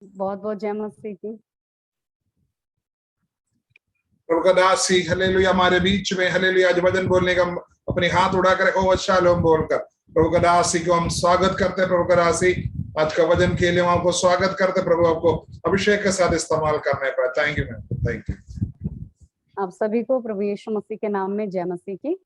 बहुत बहुत जय मसीह की। प्रभु का दास ही हालेलुया हमारे बीच में, हालेलुया। आज वचन बोलने का अपने हाथ उठाकर ओ शालोम बोलकर प्रभु का दास ही को हम स्वागत करते हैं। प्रभु का दास ही आज का वचन के लिए हम आपको स्वागत करते हैं। प्रभु आपको अभिषेक के साथ इस्तेमाल करने पर thank you ma'am, thank you. आप सभी को प्रभु यीशु मसीह के नाम में जय मसीह की।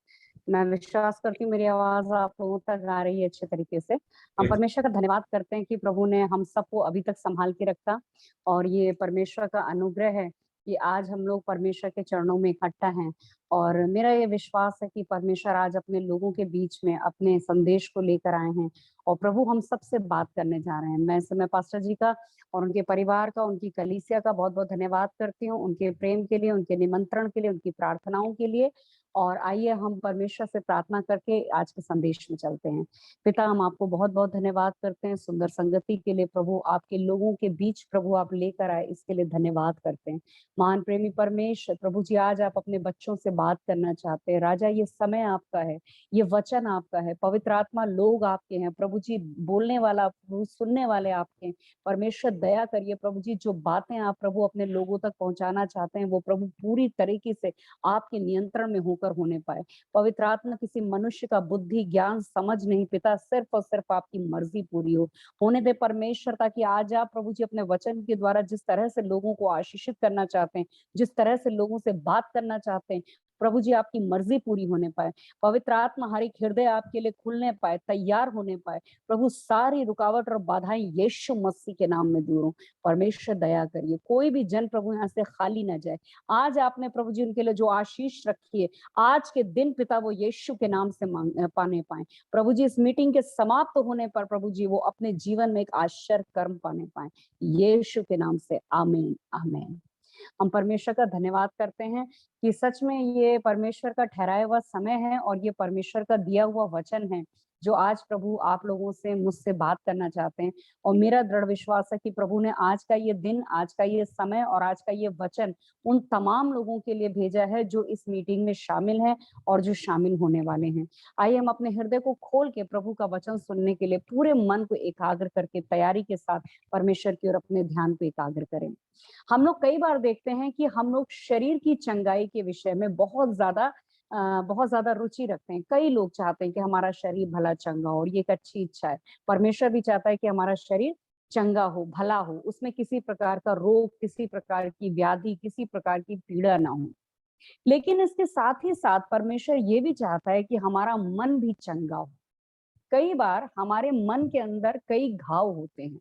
मैं विश्वास करती हूँ मेरी आवाज आप लोगों तक आ रही है अच्छे तरीके से। हम परमेश्वर का धन्यवाद करते हैं कि प्रभु ने हम सबको अभी तक संभाल के रखा, और ये परमेश्वर का अनुग्रह है कि आज हम लोग परमेश्वर के चरणों में इकट्ठा हैं। और मेरा ये विश्वास है कि परमेश्वर आज अपने लोगों के बीच में अपने संदेश को लेकर आए हैं, और प्रभु हम सबसे बात करने जा रहे हैं। मैं इस समय पास्टर जी का और उनके परिवार का, उनकी कलीसिया का बहुत बहुत धन्यवाद करती हूँ, उनके प्रेम के लिए, उनके निमंत्रण के लिए, उनकी प्रार्थनाओं के लिए। और आइए हम परमेश्वर से प्रार्थना करके आज के संदेश में चलते हैं। पिता, हम आपको बहुत बहुत धन्यवाद करते हैं सुंदर संगति के लिए। प्रभु आपके लोगों के बीच प्रभु आप लेकर आए, इसके लिए धन्यवाद करते हैं। महान प्रेमी परमेश्वर प्रभु जी, आज आप अपने बच्चों से बात करना चाहते हैं। राजा, ये समय आपका है, ये वचन आपका है, पवित्र आत्मा लोग आपके हैं। प्रभु जी, बोलने वाला प्रभु, सुनने वाले आपके हैं। परमेश्वर दया करिए प्रभु जी, जो बातें आप प्रभु अपने लोगों तक पहुंचाना चाहते हैं वो प्रभु पूरी तरीके से आपके नियंत्रण में होकर होने पाए। पवित्र आत्मा किसी मनुष्य का बुद्धि ज्ञान समझ नहीं, पिता सिर्फ और सिर्फ आपकी मर्जी पूरी होने दे परमेश्वर, ताकि आज आप प्रभु जी अपने वचन के द्वारा जिस तरह से लोगों को आशीषित करना चाहते हैं, जिस तरह से लोगों से बात करना चाहते हैं, प्रभु जी आपकी मर्जी पूरी होने पाए। पवित्र आत्मा हर एक हृदय आपके लिए खुलने पाए, तैयार होने पाए। प्रभु सारी रुकावट और बाधाएं यीशु मसीह के नाम में दूर हो। परमेश्वर दया करिए, कोई भी जन प्रभु यहाँ से खाली ना जाए। आज आपने प्रभु जी उनके लिए जो आशीष रखी है, आज के दिन पिता वो यीशु के नाम से पाने पाए। प्रभु जी, इस मीटिंग के समाप्त होने पर प्रभु जी वो अपने जीवन में एक आश्चर्य कर्म पाने पाए, यीशु के नाम से आमीन आमीन। हम परमेश्वर का धन्यवाद करते हैं कि सच में ये परमेश्वर का ठहराया हुआ समय है और ये परमेश्वर का दिया हुआ वचन है जो आज प्रभु आप लोगों से मुझसे बात करना चाहते हैं। और मेरा दृढ़ विश्वास है कि प्रभु ने आज का ये दिन, आज का ये समय और आज का ये वचन उन तमाम लोगों के लिए भेजा है जो इस मीटिंग में शामिल हैं और जो शामिल होने वाले हैं। आइए हम अपने हृदय को खोल के प्रभु का वचन सुनने के लिए पूरे मन को एकाग्र करके तैयारी के साथ परमेश्वर की ओर अपने ध्यान को एकाग्र करें। हम लोग कई बार देखते हैं कि हम लोग शरीर की चंगाई के विषय में बहुत ज्यादा रुचि रखते हैं। कई लोग चाहते हैं कि हमारा शरीर भला चंगा हो, और ये एक अच्छी इच्छा है। परमेश्वर भी चाहता है कि हमारा शरीर चंगा हो, भला हो, उसमें किसी प्रकार का रोग, किसी प्रकार की व्याधि, किसी प्रकार की पीड़ा ना हो। लेकिन इसके साथ ही साथ परमेश्वर ये भी चाहता है कि हमारा मन भी चंगा हो। कई बार हमारे मन के अंदर कई घाव होते हैं।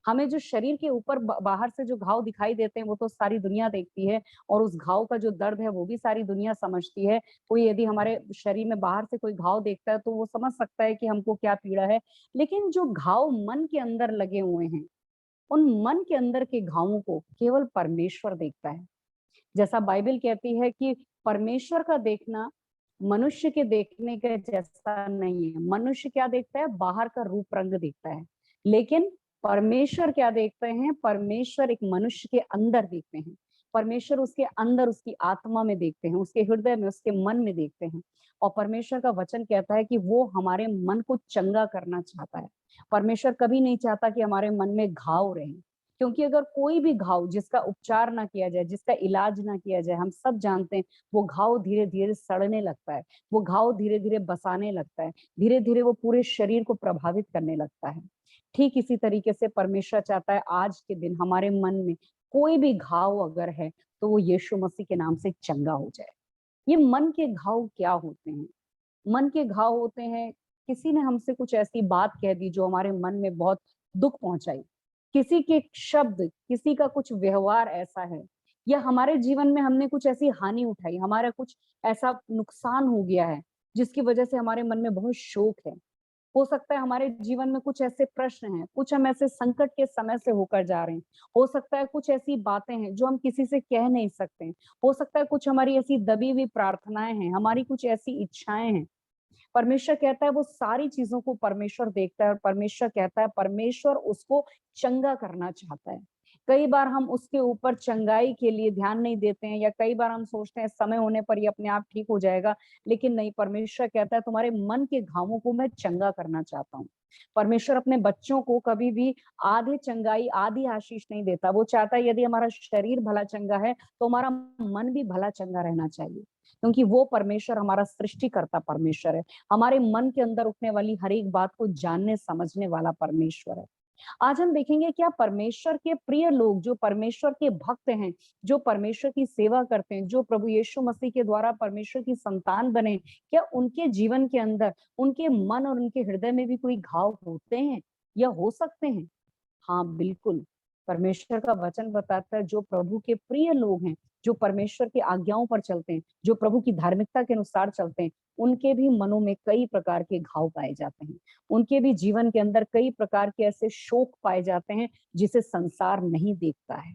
हमें जो शरीर के ऊपर बाहर से जो घाव दिखाई देते हैं वो तो सारी दुनिया देखती है, और उस घाव का जो दर्द है वो भी सारी दुनिया समझती है। कोई यदि हमारे शरीर में बाहर से कोई घाव देखता है तो वो समझ सकता है कि हमको क्या पीड़ा है। लेकिन जो घाव मन के अंदर लगे हुए हैं, उन मन के अंदर के घावों को केवल परमेश्वर देखता है। जैसा बाइबल कहती है कि परमेश्वर का देखना मनुष्य के देखने के जैसा नहीं है। मनुष्य क्या देखता है? बाहर का रूप रंग देखता है। लेकिन परमेश्वर क्या देखते हैं? परमेश्वर एक मनुष्य के अंदर देखते हैं। परमेश्वर उसके अंदर, उसकी आत्मा में देखते हैं, उसके हृदय में, उसके मन में देखते हैं। और परमेश्वर का वचन कहता है कि वो हमारे मन को चंगा करना चाहता है। परमेश्वर कभी नहीं चाहता कि हमारे मन में घाव रहे, क्योंकि अगर कोई भी घाव जिसका उपचार ना किया जाए, जिसका इलाज ना किया जाए, हम सब जानते हैं वो घाव धीरे धीरे सड़ने लगता है, वो घाव धीरे धीरे बसाने लगता है, धीरे धीरे वो पूरे शरीर को प्रभावित करने लगता है। ठीक इसी तरीके से परमेश्वर चाहता है आज के दिन हमारे मन में कोई भी घाव अगर है तो वो यीशु मसीह के नाम से चंगा हो जाए। ये मन के घाव क्या होते हैं? मन के घाव होते हैं, किसी ने हमसे कुछ ऐसी बात कह दी जो हमारे मन में बहुत दुख पहुंचाई, किसी के शब्द, किसी का कुछ व्यवहार ऐसा है, या हमारे जीवन में हमने कुछ ऐसी हानि उठाई, हमारा कुछ ऐसा नुकसान हो गया है जिसकी वजह से हमारे मन में बहुत शोक है। हो सकता है हमारे जीवन में कुछ ऐसे प्रश्न हैं, कुछ हम ऐसे संकट के समय से होकर जा रहे हैं। हो सकता है कुछ ऐसी बातें हैं जो हम किसी से कह नहीं सकते हैं। हो सकता है कुछ हमारी ऐसी दबी हुई प्रार्थनाएं हैं, हमारी कुछ ऐसी इच्छाएं हैं। परमेश्वर कहता है वो सारी चीजों को परमेश्वर देखता है, और परमेश्वर कहता है परमेश्वर उसको चंगा करना चाहता है। कई बार हम उसके ऊपर चंगाई के लिए ध्यान नहीं देते हैं, या कई बार हम सोचते हैं समय होने पर ये अपने आप ठीक हो जाएगा, लेकिन नहीं, परमेश्वर कहता है तुम्हारे मन के घावों को मैं चंगा करना चाहता हूँ। परमेश्वर अपने बच्चों को कभी भी आधे चंगाई आधी आशीष नहीं देता। वो चाहता है यदि हमारा शरीर भला चंगा है तो हमारा मन भी भला चंगा रहना चाहिए, क्योंकि वो परमेश्वर हमारा सृष्टिकर्ता परमेश्वर है, हमारे मन के अंदर उठने वाली हर एक बात को जानने समझने वाला परमेश्वर है। आज हम देखेंगे क्या परमेश्वर के प्रिय लोग, जो परमेश्वर के भक्त हैं, जो परमेश्वर की सेवा करते हैं, जो प्रभु यीशु मसीह के द्वारा परमेश्वर की संतान बने, क्या उनके जीवन के अंदर, उनके मन और उनके हृदय में भी कोई घाव होते हैं या हो सकते हैं? हाँ, बिल्कुल। परमेश्वर का वचन बताता है जो प्रभु के प्रिय लोग हैं, जो परमेश्वर की आज्ञाओं पर चलते हैं, जो प्रभु की धार्मिकता के अनुसार चलते हैं, उनके भी मनों में कई प्रकार के घाव पाए जाते हैं। उनके भी जीवन के अंदर कई प्रकार के ऐसे शोक पाए जाते हैं जिसे संसार नहीं देखता है।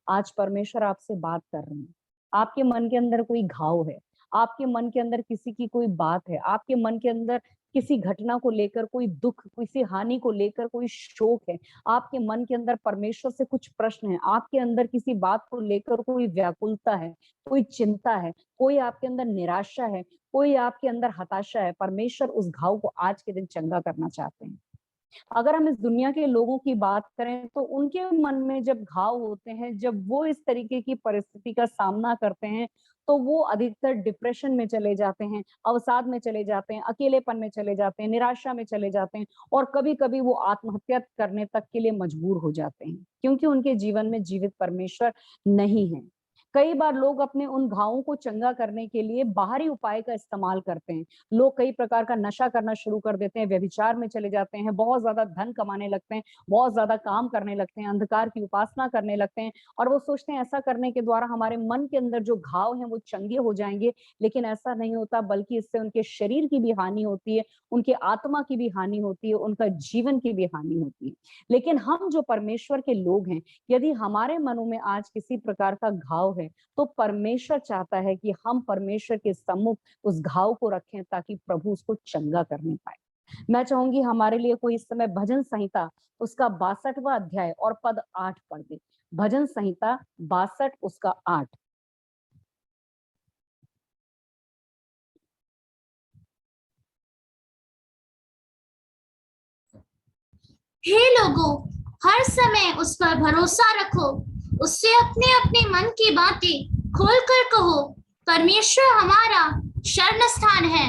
आज परमेश्वर आपसे बात कर रहे हैं। आपके मन के अंदर कोई घाव है, आपके मन के अंदर किसी की कोई बात है, आपके मन के अंदर किसी घटना को लेकर कोई दुख, किसी हानि को लेकर कोई शोक है, आपके मन के अंदर परमेश्वर से कुछ प्रश्न है, आपके अंदर किसी बात को लेकर कोई व्याकुलता है, कोई चिंता है, कोई आपके अंदर निराशा है, कोई आपके अंदर हताशा है, परमेश्वर उस घाव को आज के दिन चंगा करना चाहते हैं। अगर हम इस दुनिया के लोगों की बात करें तो उनके मन में जब घाव होते हैं, जब वो इस तरीके की परिस्थिति का सामना करते हैं, तो वो अधिकतर डिप्रेशन में चले जाते हैं, अवसाद में चले जाते हैं, अकेलेपन में चले जाते हैं, निराशा में चले जाते हैं, और कभी-कभी वो आत्महत्या करने तक के लिए मजबूर हो जाते हैं, क्योंकि उनके जीवन में जीवित परमेश्वर नहीं है। कई बार लोग अपने उन घावों को चंगा करने के लिए बाहरी उपाय का इस्तेमाल करते हैं। लोग कई प्रकार का नशा करना शुरू कर देते हैं, व्यभिचार में चले जाते हैं, बहुत ज्यादा धन कमाने लगते हैं, बहुत ज्यादा काम करने लगते हैं, अंधकार की उपासना करने लगते हैं, और वो सोचते हैं ऐसा करने के द्वारा हमारे मन के अंदर जो घाव हैं वो चंगे हो जाएंगे। लेकिन ऐसा नहीं होता, बल्कि इससे उनके शरीर की भी हानि होती है, उनके आत्मा की भी हानि होती है, उनका जीवन की भी हानि होती है। लेकिन हम जो परमेश्वर के लोग हैं, यदि हमारे मनों में आज किसी प्रकार का घाव है, तो परमेश्वर चाहता है कि हम परमेश्वर के सम्मुख उस घाव को रखें, ताकि प्रभु उसको चंगा करने पाए। मैं चाहूंगी हमारे लिए कोई इस समय भजन संहिता उसका 62वां अध्याय और पद 8 पढ़ दे। भजन संहिता 62 उसका 8। हे लोगों, हर समय उस पर भरोसा रखो, उससे अपने अपने मन की बातें खोलकर कहो। परमेश्वर हमारा शरण स्थान है।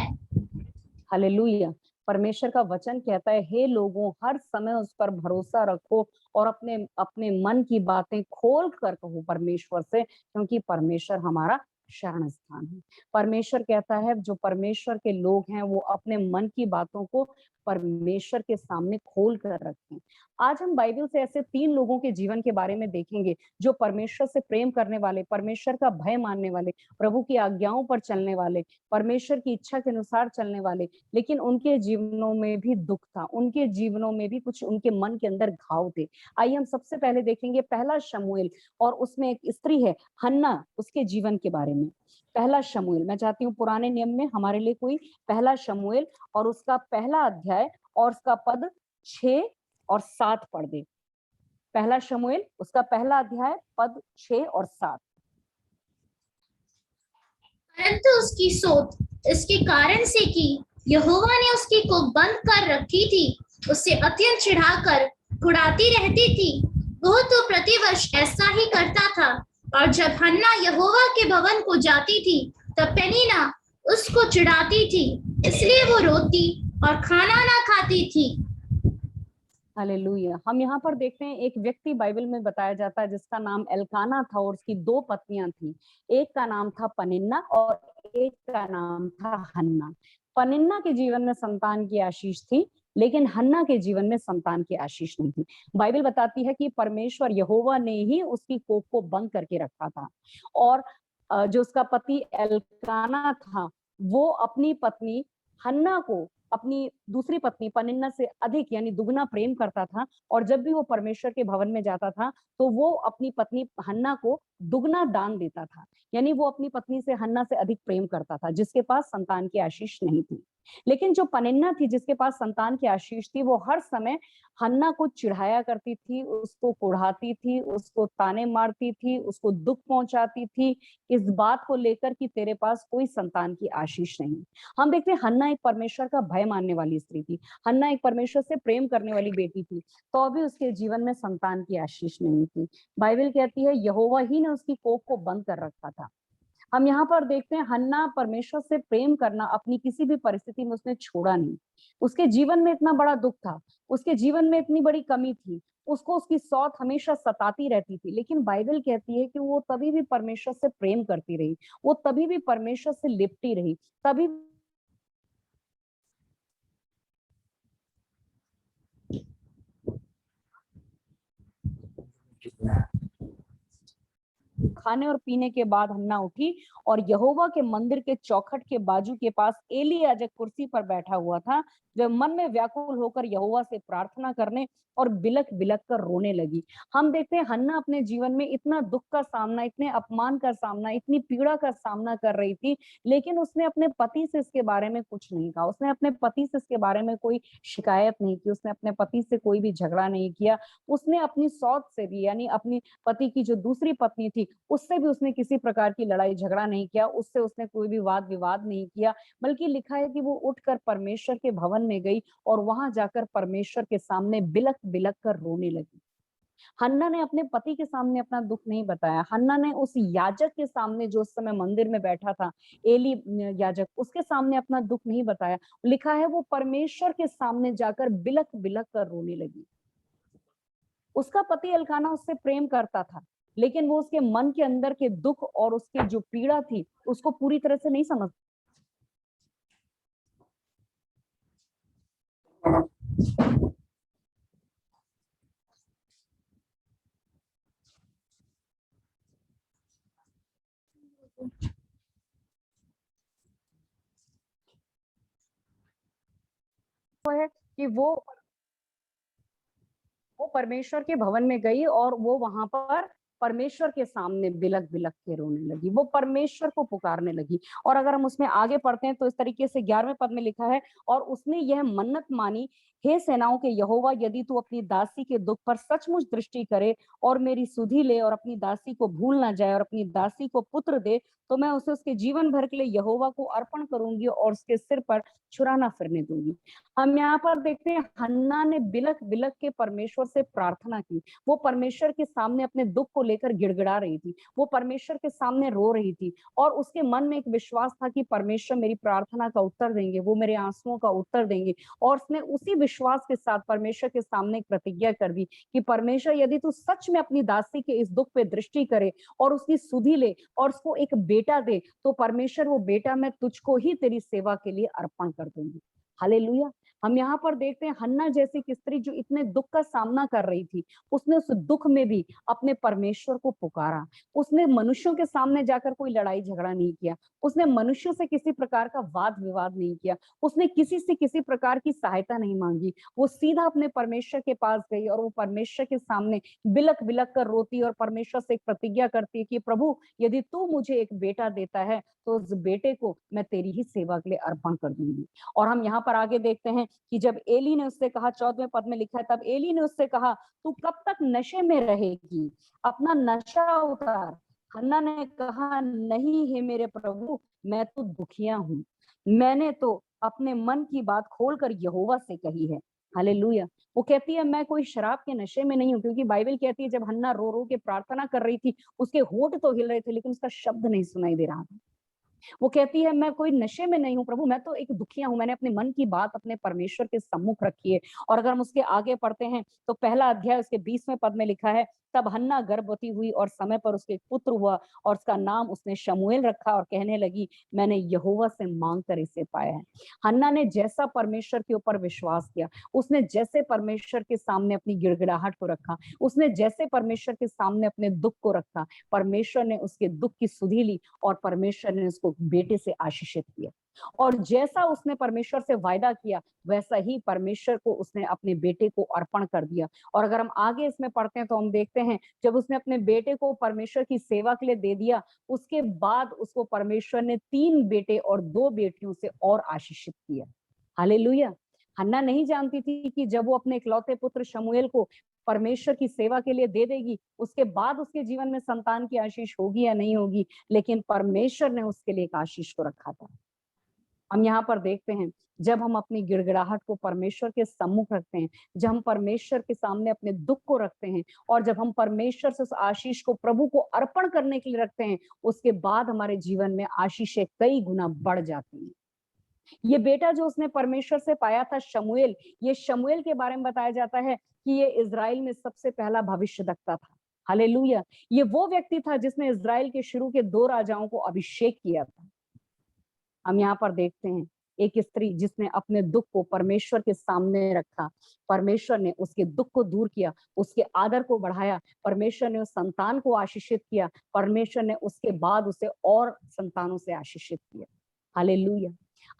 हालेलुया। परमेश्वर का वचन कहता है, हे लोगों, हर समय उस पर भरोसा रखो और अपने अपने मन की बातें खोल कर कहो परमेश्वर से, क्योंकि परमेश्वर हमारा शरण स्थान है। परमेश्वर कहता है जो परमेश्वर के लोग हैं वो अपने मन की बातों को परमेश्वर के सामने खोल कर रखें। आज हम बाइबल से ऐसे 3 लोगों के जीवन के बारे में देखेंगे जो परमेश्वर से प्रेम करने वाले, परमेश्वर का भय मानने वाले, प्रभु की आज्ञाओं पर चलने वाले, परमेश्वर की इच्छा के अनुसार चलने वाले, लेकिन उनके जीवनों में भी दुख था, उनके जीवनों में भी कुछ उनके मन के अंदर घाव थे। आइए हम सबसे पहले देखेंगे पहला शमूएल, और उसमें एक स्त्री है हन्ना, उसके जीवन के बारे में। पहला शमूएल, मैं चाहती हूँ पुराने नियम में हमारे लिए कोई पहला शमूएल और उसका पहला अध्याय और उसका पद 6 और 7 पढ़ दे। पहला शमूएल उसका पहला अध्याय पद 6 और 7। परंतु उसकी सोच इसके कारण से कि यहोवा ने उसकी कोख बंद कर रखी थी, उससे अत्यंत चिढ़ाकर कुढ़ाती रहती थी। वह तो प्रतिवर्ष ऐसा ही करता था, और जब हन्ना यहोवा के भवन को जाती थी तब पेनिन्ना उसको चिढ़ाती थी, इसलिए वो रोती और खाना ना खाती थी। हालेलुया। हम यहाँ पर देखते हैं एक व्यक्ति बाइबल में बताया जाता है जिसका नाम एल्काना था और उसकी 2 पत्नियां थी। एक का नाम था पनिन्ना और एक का नाम था हन्ना। पनिन्ना के जीवन में संतान की आशीष थी, लेकिन हन्ना के जीवन में संतान की आशीष नहीं थी। बाइबल बताती है कि परमेश्वर यहोवा ने ही उसकी कोख को बंद करके रखा था, और जो उसका पति एल्काना था वो अपनी पत्नी हन्ना को अपनी दूसरी पत्नी पनिन्ना से अधिक यानी दुगना प्रेम करता था, और जब भी वो परमेश्वर के भवन में जाता था तो वो अपनी पत्नी हन्ना को दुगना दान देता था, यानी वो अपनी पत्नी से हन्ना से अधिक प्रेम करता था, जिसके पास संतान की आशीष नहीं थी। लेकिन जो पनिन्ना थी, जिसके पास संतान की आशीष थी, वो हर समय हन्ना को चिढ़ाया करती थी, उसको कुढ़ाती थी, उसको ताने मारती थी, उसको दुख पहुंचाती थी, इस बात को लेकर कि तेरे पास कोई संतान की आशीष नहीं। हम देखते हैं हन्ना एक परमेश्वर का भय मानने वाली स्त्री थी, हन्ना एक परमेश्वर से प्रेम करने वाली बेटी थी, तो भी उसके जीवन में संतान की आशीष नहीं थी। बाइबल कहती है यहोवा ही ने उसकी कोख को बंद कर रखा था। हम यहाँ पर देखते हैं हन्ना परमेश्वर से प्रेम करना अपनी किसी भी परिस्थिति में उसने छोड़ा नहीं। उसके जीवन में इतना बड़ा दुख था, उसके जीवन में इतनी बड़ी कमी थी, उसको उसकी सौत हमेशा सताती रहती थी, लेकिन बाइबल कहती है कि वो तभी भी परमेश्वर से प्रेम करती रही, वो तभी भी परमेश्वर से लिपटी रही, तभी खाने और पीने के बाद हन्ना उठी और यहोवा के मंदिर के चौखट के बाजू के पास एली याजक कुर्सी पर बैठा हुआ था, जो मन में व्याकुल होकर यहोवा से प्रार्थना करने और बिलक बिलक कर रोने लगी। हम देखते हैं हन्ना अपने जीवन में इतना दुख का सामना, इतने अपमान का सामना, इतनी पीड़ा का सामना कर रही थी, लेकिन उसने अपने पति से इसके बारे में कुछ नहीं कहा, उसने अपने पति से इसके बारे में कोई शिकायत नहीं की, उसने अपने पति से कोई भी झगड़ा नहीं किया, उसने अपनी सौत से भी, यानी अपनी पति की जो दूसरी पत्नी थी उससे भी उसने किसी प्रकार की लड़ाई झगड़ा नहीं किया, उससे उसने कोई भी वाद विवाद नहीं किया, बल्कि लिखा है कि वो उठकर परमेश्वर के भवन में गई और वहां जाकर परमेश्वर के सामने बिलक बिलक कर रोने लगी। हन्ना ने अपने पति के सामने अपना दुख नहीं बताया, हन्ना ने उस याजक के सामने जो उस समय मंदिर में बैठा था, एली याजक, उसके सामने अपना दुख नहीं बताया। लिखा है वो परमेश्वर के सामने जाकर बिलक बिलक कर रोने लगी। उसका पति एल्काना उससे प्रेम करता था, लेकिन वो उसके मन के अंदर के दुख और उसकी जो पीड़ा थी उसको पूरी तरह से नहीं समझ है कि वो परमेश्वर के भवन में गई और वो वहां पर परमेश्वर के सामने बिलक बिलक के रोने लगी, वो परमेश्वर को पुकारने लगी। और अगर हम उसमें आगे पढ़ते हैं तो इस तरीके से 11वें पद में लिखा है, और उसने यह मन्नत मानी, हे सेनाओं के यहोवा, यदि तू अपनी दासी के दुख पर सचमुच दृष्टि करे और मेरी सुधि ले और अपनी दासी को भूल ना जाए और अपनी दासी को पुत्र दे, तो मैं उसे उसके जीवन भर के लिए यहोवा को अर्पण करूंगी और उसके सिर पर छुरा फिरने दूंगी। हम यहाँ पर देखते हैं हन्ना ने बिलक बिलक के परमेश्वर से प्रार्थना की, वो परमेश्वर के सामने अपने दुख को लेकर गिड़गिड़ा रही थी, वो परमेश्वर के सामने रो रही थी, और उसके मन में एक विश्वास था कि परमेश्वर मेरी प्रार्थना का उत्तर देंगे, वो मेरे आंसुओं का उत्तर देंगे। और उसने उसी विश्वास के साथ परमेश्वर के सामने एक प्रतिज्ञा कर दी कि परमेश्वर, यदि तू सच में अपनी दासी के इस दुख पे दृष्टि करे और उसकी सुधि ले और उसको एक बेटा दे, तो परमेश्वर वो बेटा मैं तुझको ही तेरी सेवा के लिए अर्पण कर दूंगी। हालेलुया। हम यहाँ पर देखते हैं हन्ना जैसी एक स्त्री जो इतने दुख का सामना कर रही थी, उसने उस दुख में भी अपने परमेश्वर को पुकारा। उसने मनुष्यों के सामने जाकर कोई लड़ाई झगड़ा नहीं किया, उसने मनुष्यों से किसी प्रकार का वाद विवाद नहीं किया, उसने किसी से किसी प्रकार की सहायता नहीं मांगी। वो सीधा अपने परमेश्वर के पास गई और वो परमेश्वर के सामने बिलक बिलक कर रोती और परमेश्वर से एक प्रतिज्ञा करती है कि प्रभु, यदि तू मुझे एक बेटा देता है तो उस बेटे को मैं तेरी ही सेवा के लिए अर्पण कर दूंगी। और हम यहाँ पर आगे देखते हैं कि जब एली ने उससे कहा, 14वें पद में लिखा है, तब एली ने उससे कहा, तू कब तक नशे में रहेगी, अपना नशा उतार। हन्ना ने कहा, नहीं है मेरे प्रभु, मैं तो दुखिया हूँ, मैंने तो अपने मन की बात खोलकर यहोवा से कही है। हालेलुया। वो कहती है मैं कोई शराब के नशे में नहीं हूँ, क्योंकि बाइबल कहती है जब हन्ना रो रो के प्रार्थना कर रही थी, उसके होंठ तो हिल रहे थे लेकिन उसका शब्द नहीं सुनाई दे रहा था। वो कहती है मैं कोई नशे में नहीं हूँ प्रभु, मैं तो एक दुखिया हूँ, मैंने अपने मन की बात अपने परमेश्वर के सम्मुख रखी है। और अगर हम उसके आगे पढ़ते हैं तो पहला अध्याय उसके 20वें पद में लिखा है, तब हन्ना गर्भवती हुई और समय पर उसके पुत्र हुआ और उसका नाम उसने शमूएल रखा और कहने लगी, मैंने यहोवा से मांग कर इसे पाया है। हन्ना ने जैसा परमेश्वर के ऊपर विश्वास किया, उसने जैसे परमेश्वर के सामने अपनी गिड़गिड़ाहट को रखा, उसने जैसे परमेश्वर के सामने अपने दुख को रखा, परमेश्वर ने उसके दुख की सुधि ली और परमेश्वर ने उसको बेटे से आशीषित किया। और जैसा उसने परमेश्वर से वायदा किया, वैसा ही परमेश्वर को उसने अपने बेटे को अर्पण कर दिया। और अगर हम आगे इसमें पढ़ते हैं तो हम देखते हैं जब उसने अपने बेटे को परमेश्वर की सेवा के लिए दे दिया, उसके बाद उसको परमेश्वर ने 3 बेटे और 2 बेटियों से और आशीषित किया। हालेलुया। हन्ना नहीं जानती थी कि जब वो अपने इकलौते पुत्र शमूएल को परमेश्वर की सेवा के लिए दे देगी, उसके बाद उसके जीवन में संतान की आशीष होगी या नहीं होगी, लेकिन परमेश्वर ने उसके लिए एक आशीष को रखा था। हम यहाँ पर देखते हैं, जब हम अपनी गिड़गिड़ाहट को परमेश्वर के सम्मुख रखते हैं, जब हम परमेश्वर के सामने अपने दुख को रखते हैं और जब हम परमेश्वर से उस आशीष को प्रभु को अर्पण करने के लिए रखते हैं, उसके बाद हमारे जीवन में आशीषें कई गुना बढ़ जाती हैं। ये बेटा जो उसने परमेश्वर से पाया था शमूएल, ये शमूएल के बारे में बताया जाता है कि ये इज़राइल में सबसे पहला भविष्यद्वक्ता था। हालेलुया। ये वो व्यक्ति था जिसने इज़राइल के शुरू के 2 राजाओं को अभिषेक किया था। हम यहाँ पर देखते हैं एक स्त्री जिसने अपने दुख को परमेश्वर के सामने रखा, परमेश्वर ने उसके दुख को दूर किया, उसके आदर को बढ़ाया, परमेश्वर ने उस संतान को आशीषित किया, परमेश्वर ने उसके बाद उसे और संतानों से आशीषित किया। हालेलुया।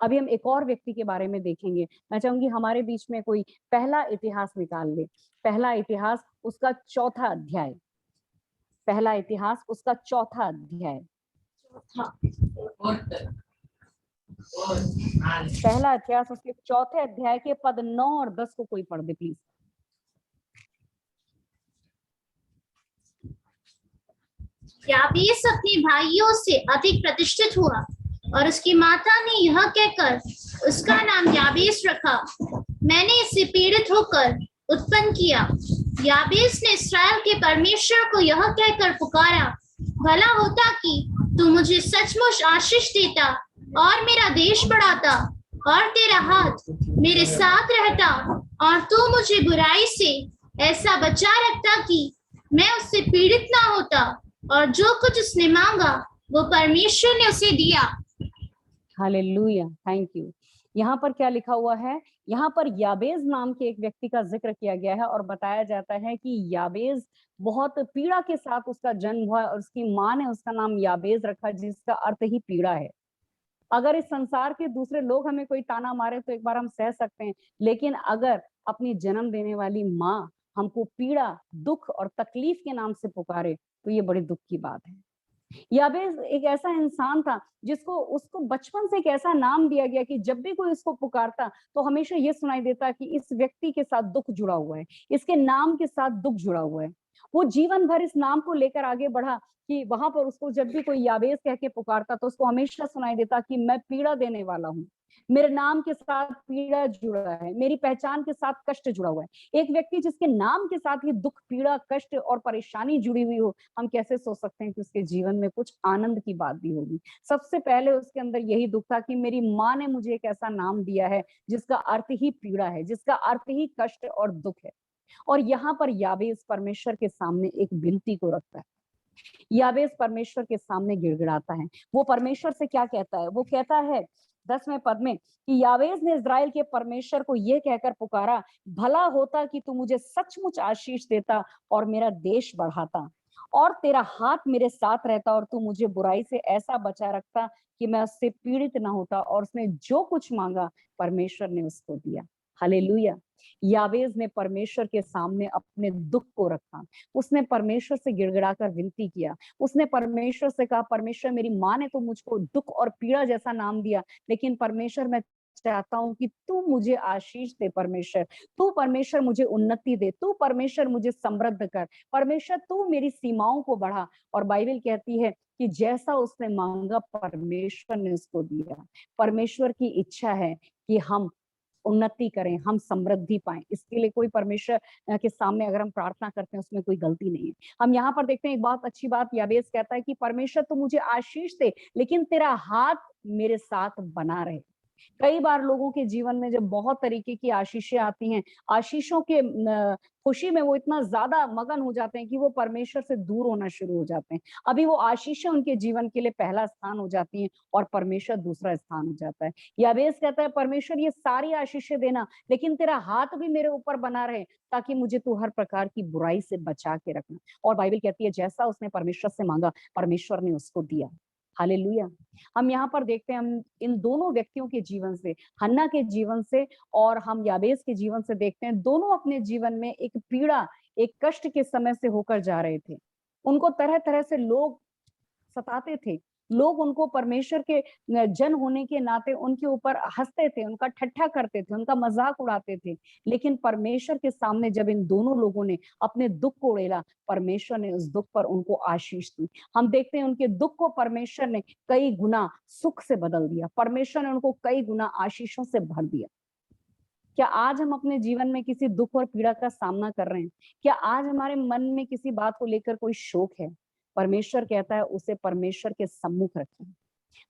अभी हम एक और व्यक्ति के बारे में देखेंगे। मैं चाहूंगी हमारे बीच में कोई पहला इतिहास निकाल ले। पहला इतिहास उसका 4था अध्याय। पहला इतिहास उसका 4था अध्याय। पहला इतिहास उसके 4थे अध्याय के पद 9 और 10 को कोई पढ़ दे प्लीज। याबेस अपने भाइयों से अधिक प्रतिष्ठित हुआ और उसकी माता ने यह कहकर उसका नाम याबेस रखा, मैंने इससे पीड़ित होकर उत्पन्न किया। याबेस ने इस्राएल के परमेश्वर को यह कहकर पुकारा, भला होता कि तू मुझे सचमुच आशीष देता और मेरा देश बढ़ाता और तेरा हाथ मेरे साथ रहता और तू मुझे बुराई से ऐसा बचा रखता कि मैं उससे पीड़ित ना होता, और जो कुछ उसने मांगा वो परमेश्वर ने उसे दिया। Hallelujah, thank you. यहाँ पर क्या लिखा हुआ है? यहाँ पर याबेज नाम के एक व्यक्ति का जिक्र किया गया है और बताया जाता है कि याबेज बहुत पीड़ा के साथ उसका जन्म हुआ और उसकी माँ ने उसका नाम याबेज रखा, जिसका अर्थ ही पीड़ा है। अगर इस संसार के दूसरे लोग हमें कोई ताना मारे तो एक बार हम सह सकते हैं, लेकिन अगर अपनी जन्म देने वाली माँ हमको पीड़ा, दुख और तकलीफ के नाम से पुकारे तो ये बड़ी दुख की बात है। याबेज एक ऐसा इंसान था जिसको उसको बचपन से एक ऐसा नाम दिया गया कि जब भी कोई उसको पुकारता तो हमेशा ये सुनाई देता कि इस व्यक्ति के साथ दुख जुड़ा हुआ है, इसके नाम के साथ दुख जुड़ा हुआ है। वो जीवन भर इस नाम को लेकर आगे बढ़ा कि वहां पर उसको जब भी कोई याबेज कह के पुकारता तो उसको हमेशा सुनाई देता कि मैं पीड़ा देने वाला हूँ, मेरे नाम के साथ पीड़ा जुड़ा है, मेरी पहचान के साथ कष्ट जुड़ा हुआ है। एक व्यक्ति जिसके नाम के साथ ही दुख, पीड़ा, कष्ट और परेशानी जुड़ी हुई हो, हम कैसे सोच सकते हैं कि उसके जीवन में कुछ आनंद की बात भी होगी। सबसे पहले उसके अंदर यही दुख था कि मेरी माँ ने मुझे एक ऐसा नाम दिया है जिसका अर्थ ही पीड़ा है, जिसका अर्थ ही कष्ट और दुख है। और यहाँ पर याबेज परमेश्वर के सामने एक विनती को रखता है। याबेज परमेश्वर के सामने गिड़गिड़ाता है। वो परमेश्वर से क्या कहता है? वो कहता है 10वें पद में कि याबेज ने इज़राइल के परमेश्वर को यह कहकर पुकारा, भला होता कि तू मुझे सचमुच आशीष देता और मेरा देश बढ़ाता और तेरा हाथ मेरे साथ रहता और तू मुझे बुराई से ऐसा बचा रखता कि मैं उससे पीड़ित ना होता, और उसने जो कुछ मांगा परमेश्वर ने उसको दिया। हालेलुया। याबेज ने परमेश्वर के सामने अपने दुख को रखा, उसने परमेश्वर से गिड़गिड़ाकर विनती किया, उसने परमेश्वर से कहा, परमेश्वर मेरी माँ ने तो मुझको दुख और पीड़ा जैसा नाम दिया, लेकिन परमेश्वर मैं चाहता हूँ कि तू मुझे आशीष दे, परमेश्वर तू परमेश्वर मुझे उन्नति दे, तू परमेश्वर मुझे समृद्ध कर, परमेश्वर तू मेरी सीमाओं को बढ़ा। और बाइबल कहती है कि जैसा उसने मांगा परमेश्वर ने उसको दिया। परमेश्वर की इच्छा है कि हम उन्नति करें, हम समृद्धि पाएं। इसके लिए कोई परमेश्वर के सामने अगर हम प्रार्थना करते हैं उसमें कोई गलती नहीं है। हम यहाँ पर देखते हैं एक बहुत अच्छी बात, याबेज कहता है कि परमेश्वर तू मुझे आशीष दे, लेकिन तेरा हाथ मेरे साथ बना रहे। कई बार लोगों के जीवन में जब बहुत तरीके की आशीषें आती हैं, आशीषों के खुशी में वो इतना ज्यादा मगन हो जाते हैं कि वो परमेश्वर से दूर होना शुरू हो जाते हैं। अभी वो आशीषें उनके जीवन के लिए पहला स्थान हो जाती हैं और परमेश्वर दूसरा स्थान हो जाता है। याबेज कहता है, परमेश्वर ये सारी आशीषें देना, लेकिन तेरा हाथ भी मेरे ऊपर बना रहे ताकि मुझे तू हर प्रकार की बुराई से बचा के रखना। और बाइबल कहती है जैसा उसने परमेश्वर से मांगा परमेश्वर ने उसको दिया। हालेलुया। हम यहाँ पर देखते हैं, हम इन दोनों व्यक्तियों के जीवन से, हन्ना के जीवन से और हम याबेज के जीवन से देखते हैं, दोनों अपने जीवन में एक पीड़ा, एक कष्ट के समय से होकर जा रहे थे। उनको तरह तरह से लोग सताते थे, लोग उनको परमेश्वर के जन होने के नाते उनके ऊपर हंसते थे, उनका ठट्ठा करते थे, उनका मजाक उड़ाते थे। लेकिन परमेश्वर के सामने जब इन दोनों लोगों ने अपने दुख को उड़ेला, परमेश्वर ने उस दुख पर उनको आशीष दी। हम देखते हैं उनके दुख को परमेश्वर ने कई गुना सुख से बदल दिया, परमेश्वर ने उनको कई गुना आशीषों से भर दिया। क्या आज हम अपने जीवन में किसी दुख और पीड़ा का सामना कर रहे हैं? क्या आज हमारे मन में किसी बात को लेकर कोई शोक है? परमेश्वर कहता है उसे परमेश्वर के सम्मुख रखिए,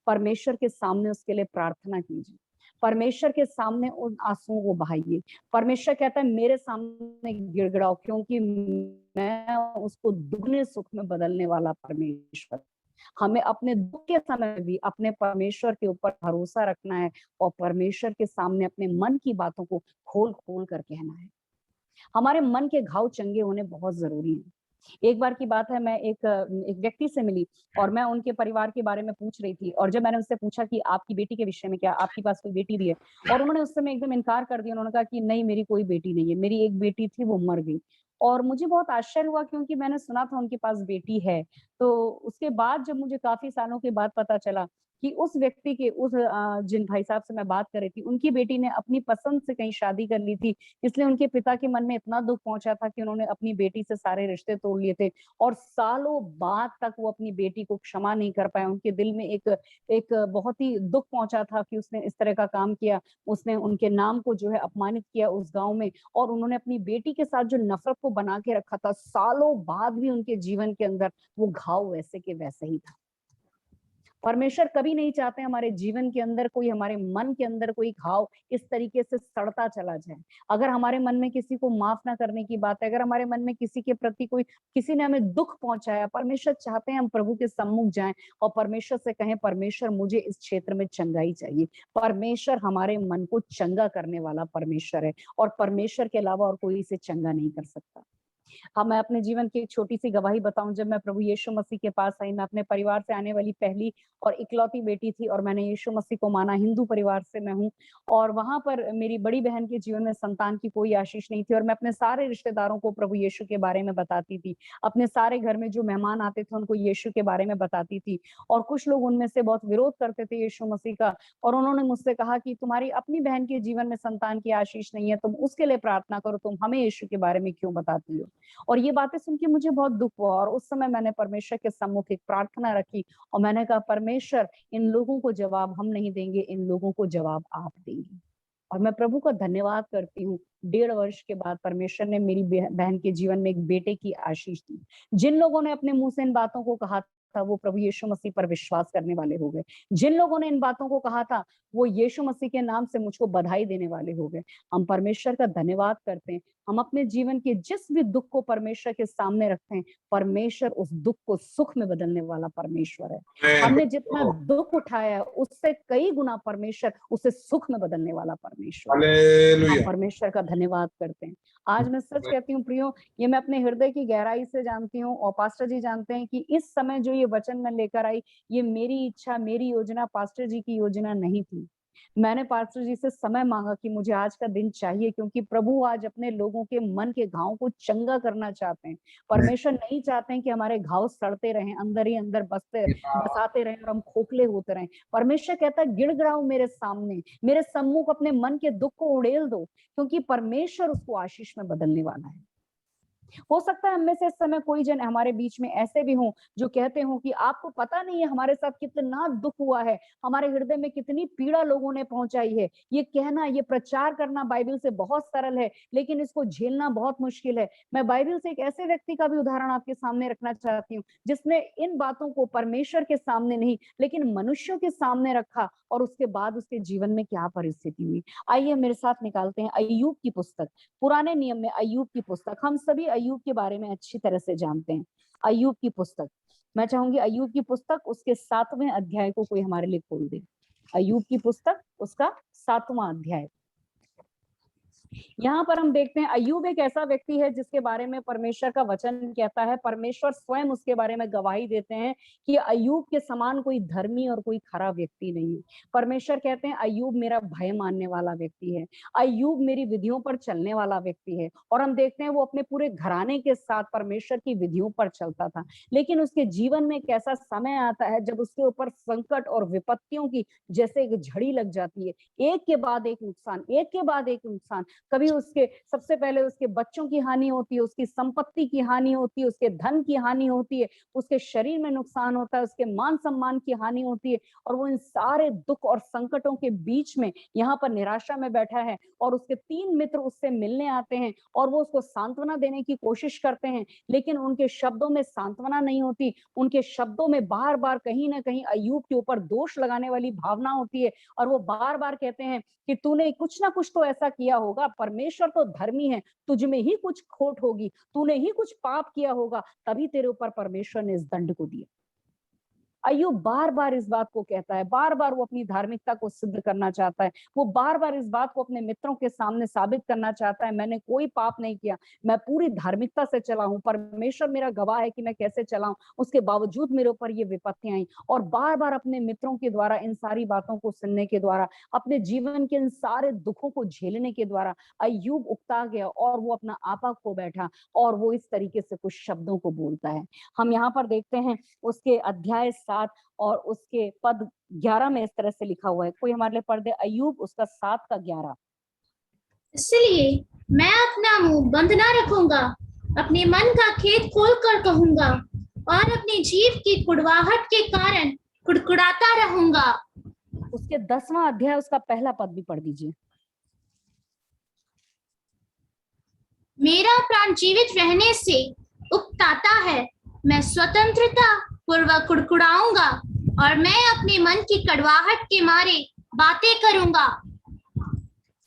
परमेश्वर के सामने उसके लिए प्रार्थना कीजिए, परमेश्वर के सामने उन आंसुओं को बहाइए। परमेश्वर कहता है मेरे सामने गिड़गिड़ाओ, क्योंकि मैं उसको दुगने सुख में बदलने वाला परमेश्वर। हमें अपने दुख के समय भी अपने परमेश्वर के ऊपर भरोसा रखना है और परमेश्वर के सामने अपने मन की बातों को खोल खोल कर कहना है। हमारे मन के घाव चंगे होने बहुत जरूरी है। एक बार की बात है, मैं एक व्यक्ति से मिली और मैं उनके परिवार के बारे में पूछ रही थी, और जब मैंने उससे पूछा कि आपकी बेटी के विषय में, क्या आपके पास कोई बेटी भी है, और उन्होंने उस समय एकदम इनकार कर दिया। उन्होंने कहा कि नहीं, मेरी कोई बेटी नहीं है, मेरी एक बेटी थी, वो मर गई। और मुझे बहुत आश्चर्य हुआ, क्योंकि मैंने सुना था उनके पास बेटी है। तो उसके बाद जब मुझे काफी सालों के बाद पता चला कि उस व्यक्ति के जिन भाई साहब से मैं बात कर रही थी, उनकी बेटी ने अपनी पसंद से कहीं शादी कर ली थी, इसलिए उनके पिता के मन में इतना दुख पहुंचा था कि उन्होंने अपनी बेटी से सारे रिश्ते तोड़ लिए थे, और सालों बाद तक वो अपनी बेटी को क्षमा नहीं कर पाए। उनके दिल में एक एक बहुत ही दुख पहुंचा था कि उसने इस तरह का काम किया, उसने उनके नाम को जो है अपमानित किया उस गांव में, और उन्होंने अपनी बेटी के साथ जो नफरत को बना के रखा था, सालों बाद भी उनके जीवन के अंदर वो घाव वैसे के वैसे ही था। परमेश्वर कभी नहीं चाहते हमारे जीवन के अंदर कोई, हमारे मन के अंदर कोई घाव इस तरीके से सड़ता चला जाए। अगर हमारे मन में किसी को माफ ना करने की बात है, अगर हमारे मन में किसी के प्रति कोई, किसी ने हमें दुख पहुंचाया, परमेश्वर चाहते हैं हम प्रभु के सम्मुख जाएं और परमेश्वर से कहें, परमेश्वर मुझे इस क्षेत्र में चंगाई चाहिए। परमेश्वर हमारे मन को चंगा करने वाला परमेश्वर है, और परमेश्वर के अलावा और कोई इसे चंगा नहीं कर सकता। हाँ, मैं अपने जीवन की एक छोटी सी गवाही बताऊं। जब मैं प्रभु यीशु मसीह के पास आई, मैं अपने परिवार से आने वाली पहली और इकलौती बेटी थी, और मैंने यीशु मसीह को माना। हिंदू परिवार से मैं हूँ, और वहां पर मेरी बड़ी बहन के जीवन में संतान की कोई आशीष नहीं थी, और मैं अपने सारे रिश्तेदारों को प्रभु यीशु के बारे में बताती थी। अपने सारे घर में जो मेहमान आते थे उनको यीशु के बारे में बताती थी, और कुछ लोग उनमें से बहुत विरोध करते थे यीशु मसीह का, और उन्होंने मुझसे कहा कि तुम्हारी अपनी बहन के जीवन में संतान की आशीष नहीं है, तुम उसके लिए प्रार्थना करो, तुम हमें यीशु के बारे में क्यों बताती हो। और ये बातें सुन के मुझे बहुत दुख हुआ, और उस समय मैंने परमेश्वर के सम्मुख एक प्रार्थना रखी, और मैंने कहा, परमेश्वर, इन लोगों को जवाब हम नहीं देंगे, इन लोगों को जवाब आप देंगे। और मैं प्रभु का धन्यवाद करती हूँ, 1.5 वर्ष के बाद परमेश्वर ने मेरी बहन के जीवन में एक बेटे की आशीष दी। जिन लोगों ने अपने मुंह से इन बातों को कहा था, वो प्रभु यीशु मसीह पर विश्वास करने वाले हो गए। जिन लोगों ने इन बातों को कहा था, वो यीशु मसीह के नाम से मुझको बधाई देने वाले हो गए। हम परमेश्वर का धन्यवाद करते हैं। हम अपने जीवन के जिस भी दुख को परमेश्वर के सामने रखते हैं, परमेश्वर उस दुख को सुख में बदलने वाला परमेश्वर है। हमने जितना दुख उठाया है, उससे कई गुना परमेश्वर उसे सुख में बदलने वाला परमेश्वर है। हम परमेश्वर का धन्यवाद करते हैं। आज मैं सच कहती हूँ प्रियो, ये मैं अपने हृदय की गहराई से जानती हूँ, और पास्टर जी जानते हैं कि इस समय जो ये वचन मैं लेकर आई, ये मेरी इच्छा, मेरी योजना, पास्टर जी की योजना नहीं थी। मैंने पास्टर जी से समय मांगा कि मुझे आज का दिन चाहिए, क्योंकि प्रभु आज अपने लोगों के मन के घाव को चंगा करना चाहते हैं। परमेश्वर नहीं चाहते हैं कि हमारे घाव सड़ते रहें, अंदर ही अंदर बसाते रहें और हम खोखले होते रहें। परमेश्वर कहता है, गिड़गिड़ाओ मेरे सामने, मेरे सम्मुख अपने मन के दुख को उड़ेल दो, क्योंकि परमेश्वर उसको आशीष में बदलने वाला है। हो सकता है हमें से इस समय कोई जन हमारे बीच में ऐसे भी हों जो कहते हो कि आपको पता नहीं है हमारे साथ कितना दुख हुआ है, हमारे हृदय में कितनी पीड़ा लोगों ने पहुंचाई है। ये कहना, ये प्रचार करना बाइबल से बहुत सरल है, लेकिन इसको झेलना बहुत मुश्किल है। मैं बाइबल से एक ऐसे व्यक्ति का भी उदाहरण आपके सामने रखना चाहती हूँ, जिसने इन बातों को परमेश्वर के सामने नहीं, लेकिन मनुष्यों के सामने रखा, और उसके बाद उसके जीवन में क्या परिस्थिति हुई। आइए मेरे साथ निकालते हैं अय्यूब की पुस्तक। पुराने नियम में अय्यूब की पुस्तक, हम सभी अय्यूब के बारे में अच्छी तरह से जानते हैं। अय्यूब की पुस्तक, मैं चाहूंगी अय्यूब की पुस्तक उसके 7वें अध्याय को कोई हमारे लिए खोल दे। अय्यूब की पुस्तक उसका 7वां अध्याय। यहाँ पर हम देखते हैं अय्यूब एक ऐसा व्यक्ति है जिसके बारे में परमेश्वर का वचन कहता है, परमेश्वर स्वयं उसके बारे में गवाही देते हैं कि अय्यूब के समान कोई धर्मी और कोई खरा व्यक्ति नहीं है। परमेश्वर कहते हैं अय्यूब मेरा भय मानने वाला व्यक्ति है, अय्यूब मेरी विधियों पर चलने वाला व्यक्ति है। और हम देखते हैं वो अपने पूरे घराने के साथ परमेश्वर की विधियों पर चलता था। लेकिन उसके जीवन में एक ऐसा समय आता है जब उसके ऊपर संकट और विपत्तियों की जैसे एक झड़ी लग जाती है, एक के बाद एक नुकसान, एक के बाद एक नुकसान। कभी उसके सबसे पहले उसके बच्चों की हानि होती है, उसकी संपत्ति की हानि होती है, उसके धन की हानि होती है, उसके शरीर में नुकसान होता है, उसके मान सम्मान की हानि होती है। और वो इन सारे दुख और संकटों के बीच में यहाँ पर निराशा में बैठा है और उसके 3 मित्र उससे मिलने आते हैं और वो उसको सांत्वना देने की कोशिश करते हैं, लेकिन उनके शब्दों में सांत्वना नहीं होती। उनके शब्दों में बार बार कहीं ना कहीं अय्यूब के ऊपर दोष लगाने वाली भावना होती है और वो बार बार कहते हैं कि तूने कुछ ना कुछ तो ऐसा किया होगा, परमेश्वर तो धर्मी है, तुझ में ही कुछ खोट होगी, तूने ही कुछ पाप किया होगा, तभी तेरे ऊपर परमेश्वर ने इस दंड को दिया। अय्यूब बार बार इस बात को कहता है, बार बार वो अपनी धार्मिकता को सिद्ध करना चाहता है, वो बार बार इस बात को अपने मित्रों के सामने साबित करना चाहता है, मैंने कोई पाप नहीं किया, मैं पूरी धार्मिकता से चला हूं, परमेश्वर मेरा गवाह है कि मैं कैसे चला हूं, उसके बावजूद मेरे ऊपर ये विपत्तियां आई। और बार बार अपने मित्रों के द्वारा इन सारी बातों को सुनने के द्वारा, अपने जीवन के इन सारे दुखों को झेलने के द्वारा अय्यूब उकता गया और वो अपना आपा खो बैठा और वो इस तरीके से कुछ शब्दों को बोलता है। हम यहाँ पर देखते हैं उसके अध्याय 7 और उसके पद 11 में इस तरह से लिखा हुआ है। कोई हमारे लिए पढ़ दे अय्यूब उसका 7 का 11। इसलिए मैं अपना मुंह बंद ना रखूंगा, अपने मन का खेद खोल कर कहूंगा और अपने जीव की कुड़वाहट के कारण कुड़कुड़ाता रहूंगा। उसके 10वां अध्याय उसका पहला पद भी पढ़ दीजिए। मेरा प्राण जीवित रहने से उकताता है, मैं स्वतंत्रता पूर्वक कुड़कुड़ाऊंगा और मैं अपने मन की कड़वाहट के मारे बातें करूंगा।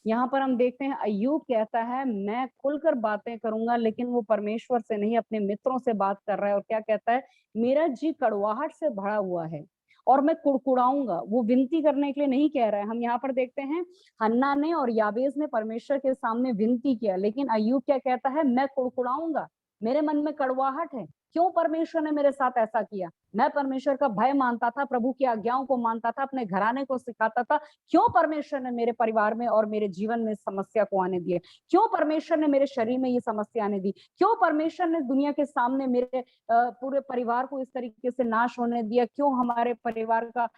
यहाँ पर हम देखते हैं अय्यूब कहता है मैं खुलकर बातें करूंगा, लेकिन वो परमेश्वर से नहीं अपने मित्रों से बात कर रहा है। और क्या कहता है, मेरा जी कड़वाहट से भरा हुआ है और मैं कुड़कुड़ाऊंगा। वो विनती करने के लिए नहीं कह रहा है। हम यहाँ पर देखते हैं हन्ना ने और याबेज ने परमेश्वर के सामने विनती किया, लेकिन अय्यूब क्या कहता है, मैं कुड़कुड़ाऊंगा, मेरे मन में कड़वाहट है, क्यों परमेश्वर ने मेरे साथ ऐसा किया। मैं परमेश्वर का भय मानता था, प्रभु की आज्ञाओं को मानता था, अपने घराने को सिखाता था, क्यों परमेश्वर ने मेरे परिवार में और मेरे जीवन में समस्या को आने दिया, क्यों परमेश्वर ने मेरे शरीर में ये समस्या आने दी, क्यों परमेश्वर ने दुनिया के सामने मेरे पूरे परिवार को इस तरीके से नाश होने दिया, क्यों हमारे परिवार का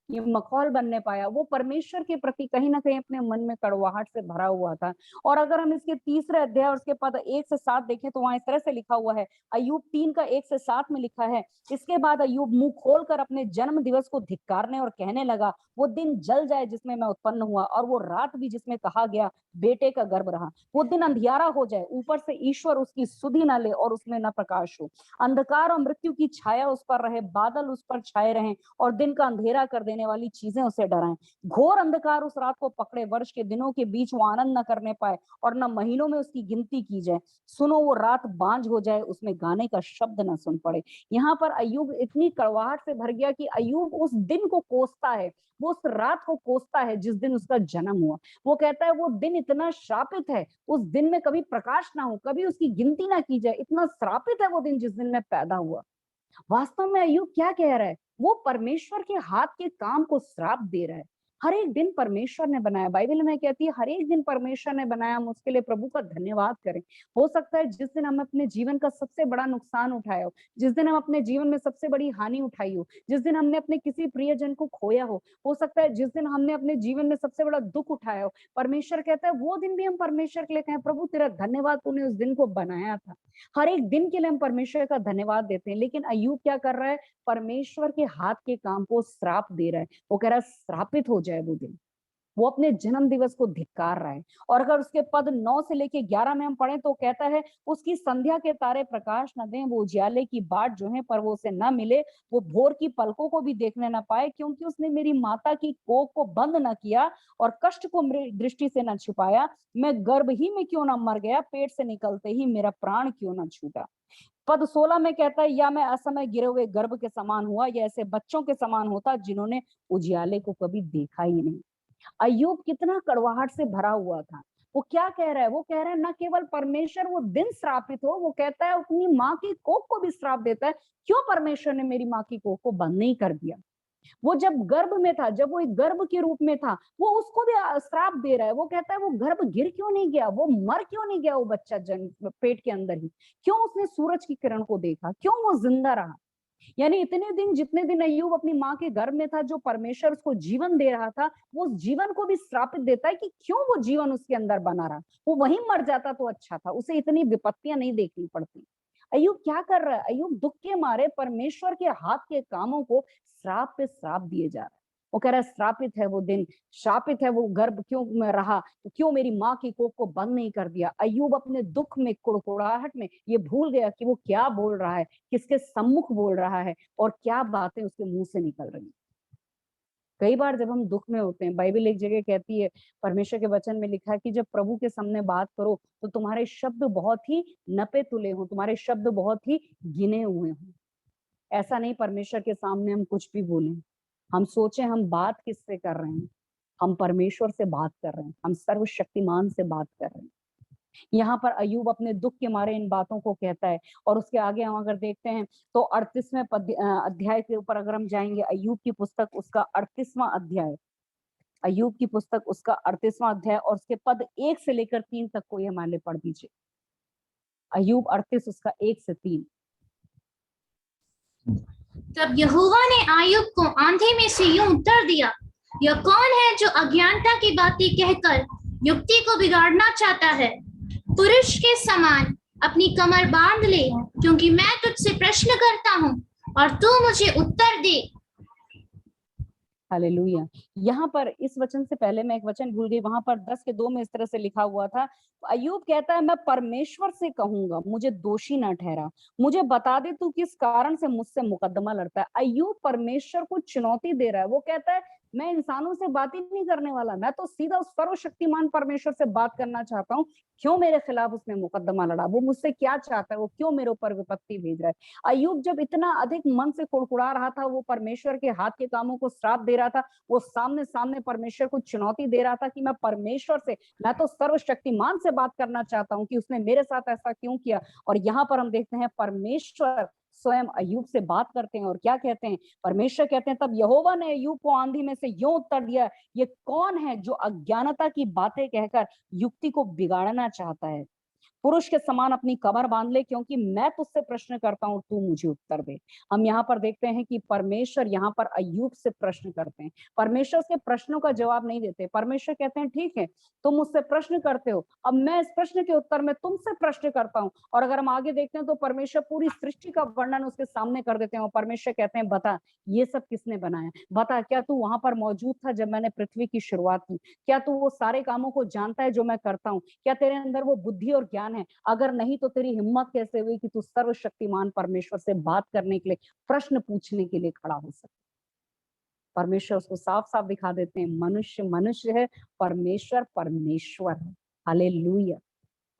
ये मखौल बनने पाया। वो परमेश्वर के प्रति कहीं ना कहीं अपने मन में कड़वाहट से भरा हुआ था। और अगर हम इसके 3रे अध्याय और उसके पद 1 से 7 देखें तो वहां इस तरह से लिखा हुआ है, अय्यूब 3 का 1 से 7 में लिखा है, इसके बाद अय्यूब मुंह खोलकर अपने जन्म दिवस को धिक्कारने और कहने लगा, वो दिन जल जाए जिसमें मैं उत्पन्न हुआ और वो रात भी जिसमें कहा गया बेटे का गर्भ रहा। वो दिन अंधियारा हो जाए, ऊपर से ईश्वर उसकी सुधि न ले और उसमें न प्रकाश हो। अंधकार और मृत्यु की छाया उस पर रहे, बादल उस पर छाए रहें और दिन का अंधेरा कर देने वाली चीजें उसे डराएं। घोर अंधकार उस रात को पकड़े, वर्ष के दिनों के बीच वो आनंद न करने पाए और न महीनों में उसकी गिनती की जाए। सुनो वो रात बांझ हो जाए, उसमें गाने का शब्द न सुन पड़े। यहाँ पर अय्यूब इतनी कड़वाहट से भर गया कि अय्यूब उस दिन को कोसता है, वो उस रात को कोसता है जिस दिन उसका जन्म हुआ। वो कहता है वो दिन इतना श्रापित है, उस दिन में कभी प्रकाश ना हो, कभी उसकी गिनती ना की जाए, इतना श्रापित है वो दिन जिस दिन में पैदा हुआ। वास्तव में अय्यूब क्या कह रहा है, वो परमेश्वर के हाथ के काम को श्राप दे रहा है। हर एक दिन परमेश्वर ने बनाया, बाइबल में कहती है हर एक दिन परमेश्वर ने बनाया, हम उसके लिए प्रभु का धन्यवाद करें। हो सकता है जिस दिन हम अपने जीवन का सबसे बड़ा नुकसान उठाया हो, जिस दिन हम अपने जीवन में सबसे बड़ी हानि उठाई हो, जिस दिन हमने अपने किसी प्रियजन को खोया हो सकता है जिस दिन हमने अपने जीवन में सबसे बड़ा दुख उठाया हो, परमेश्वर कहता है वो दिन भी हम परमेश्वर के लिए कहें, प्रभु तेरा धन्यवाद, तूने उस दिन को बनाया था। हर एक दिन के लिए हम परमेश्वर का धन्यवाद देते हैं। लेकिन अय्यूब क्या कर रहा है, परमेश्वर के हाथ के काम को श्राप दे रहा है। वो कह रहा है श्रापित हो जाए वो दिन। वो अपने जन्म दिवस को धिक्कार रहा है। और अगर उसके पद 9 से लेके 11 में हम पढ़ें तो कहता है, उसकी संध्या के तारे प्रकाश न दें, वो उजियाले की बाट जो है पर वो उसे न मिले, वो भोर की पलकों को भी देखने न पाए, क्योंकि उसने मेरी माता की कोख को बंद न किया और कष्ट को मेरी दृष्टि से न छुपाया। मैं गर्भ ही में क्यों न मर गया, पेट से निकलते ही मेरा प्राण क्यों न छूटा। पद 16 में कहता है, या मैं असमय गिरे हुए गर्भ के समान हुआ, या ऐसे बच्चों के समान होता जिन्होंने उजियाले को कभी देखा ही नहीं। अय्यूब कितना कड़वाहट से भरा हुआ था। वो क्या कह रहा है? वो कह रहा है न केवल परमेश्वर वो दिन श्रापित हो, वो कहता है अपनी माँ की कोख को भी श्राप देता है। क्यों परमेश्वर ने मेरी माँ की कोख को बंद नहीं कर दिया? वो जब गर्भ में था, जब वो एक गर्भ के रूप में था, वो उसको भी श्राप दे रहा है। वो कहता है वो गर्भ गिर क्यों नहीं गया, वो मर क्यों नहीं गया, वो बच्चा जन्म पेट के अंदर ही? क्यों उसने सूरज की किरण को देखा? क्यों वो जिंदा रहा? यानी इतने दिन, जितने दिन अय्यूब अपनी माँ के गर्भ में था, जो परमेश्वर उसको जीवन दे रहा था, वो उस जीवन को भी श्रापित देता है कि क्यों वो जीवन उसके अंदर बना रहा। वो वहीं मर जाता तो अच्छा था, उसे इतनी विपत्तियां नहीं देखनी पड़ती। अय्यूब क्या कर रहा है? अय्यूब दुख के मारे परमेश्वर के हाथ के कामों को श्राप पे श्राप दिए जा रहा है। वो कह रहा है श्रापित है वो दिन, श्रापित है वो गर्भ क्यों मैं रहा, तो क्यों मेरी माँ की कोख को बंद नहीं कर दिया। अय्यूब अपने दुख में, कुड़कुड़ाहट में ये भूल गया कि वो क्या बोल रहा है, किसके सम्मुख बोल रहा है और क्या बातें उसके मुंह से निकल रही हैं। कई बार जब हम दुख में होते हैं, बाइबल एक जगह कहती है, परमेश्वर के वचन में लिखा है कि जब प्रभु के सामने बात करो तो तुम्हारे शब्द बहुत ही नपे तुले हों, तुम्हारे शब्द बहुत ही गिने हुए हों। ऐसा नहीं परमेश्वर के सामने हम कुछ भी बोलें, हम सोचें हम बात किससे कर रहे हैं? हम परमेश्वर से बात कर रहे हैं, हम सर्वशक्तिमान से बात कर रहे हैं। यहाँ पर अय्यूब अपने दुख के मारे इन बातों को कहता है। और उसके आगे हम अगर देखते हैं तो 38वें अध्याय के ऊपर अगर हम जाएंगे, अय्यूब की पुस्तक उसका 38वां अध्याय, अय्यूब की पुस्तक उसका 38वां अध्याय और उसके पद 1 से लेकर 3 तक को ये हमारे लिए पढ़ दीजिए। अय्यूब 38 उसका 1 से 3। तब यहोवा ने अय्यूब को आंधी में से यूं उत्तर दिया, यह कौन है जो अज्ञानता की बातें कहकर युक्ति को बिगाड़ना चाहता है? पुरुष के समान अपनी कमर बांध ले, क्योंकि मैं तुझसे प्रश्न करता हूँ और तू मुझे उत्तर दे। हालेलुया। यहाँ पर इस वचन से पहले मैं एक वचन भूल गई, वहां पर 10:2 में इस तरह से लिखा हुआ था, अय्यूब कहता है मैं परमेश्वर से कहूंगा मुझे दोषी ना ठहरा, मुझे बता दे तू किस कारण से मुझसे मुकदमा लड़ता है। अय्यूब परमेश्वर को चुनौती दे रहा है। वो कहता है मैं इंसानों से बात ही नहीं करने वाला, मैं तो सीधा उस सर्वशक्तिमान परमेश्वर से बात करना चाहता हूँ। क्यों मेरे खिलाफ उसने मुकदमा लड़ा, वो मुझसे क्या चाहता है, वो क्यों मेरे ऊपर विपत्ति भेज रहा है। अय्यूब जब इतना अधिक मन से कुड़कुड़ा रहा था, वो परमेश्वर के हाथ के कामों को श्राप दे रहा था, वो सामने सामने परमेश्वर को चुनौती दे रहा था कि मैं परमेश्वर से, मैं तो सर्वशक्तिमान से बात करना चाहता हूँ कि उसने मेरे साथ ऐसा क्यों किया। और यहाँ पर हम देखते हैं परमेश्वर स्वयं अय्यूब से बात करते हैं और क्या कहते हैं, परमेश्वर कहते हैं तब यहोवा ने अय्यूब को आंधी में से यूं उत्तर दिया, ये कौन है जो अज्ञानता की बातें कहकर युक्ति को बिगाड़ना चाहता है? पुरुष के समान अपनी कमर बांध ले, क्योंकि मैं तुझसे प्रश्न करता हूं, तू मुझे उत्तर दे। हम यहाँ पर देखते हैं कि परमेश्वर यहाँ पर अय्यूब से प्रश्न करते हैं। परमेश्वर उसके प्रश्नों का जवाब नहीं देते। परमेश्वर कहते हैं ठीक है तुम मुझसे प्रश्न करते हो, अब मैं इस प्रश्न के उत्तर में तुमसे प्रश्न करता हूँ। और अगर हम आगे देखते हैं तो परमेश्वर पूरी सृष्टि का वर्णन उसके सामने कर देते हैं और परमेश्वर कहते हैं बता ये सब किसने बनाया, बता क्या तू वहां पर मौजूद था जब मैंने पृथ्वी की शुरुआत की, क्या तू वो सारे कामों को जानता है जो मैं करता हूँ, क्या तेरे अंदर वो बुद्धि और ज्ञान है? अगर नहीं तो तेरी हिम्मत कैसे हुई कि तू सर्वशक्तिमान परमेश्वर से बात करने के लिए, प्रश्न पूछने के लिए खड़ा हो सके। परमेश्वर उसको साफ साफ दिखा देते हैं, मनुष्य मनुष्य है, परमेश्वर परमेश्वर है। हालेलुया।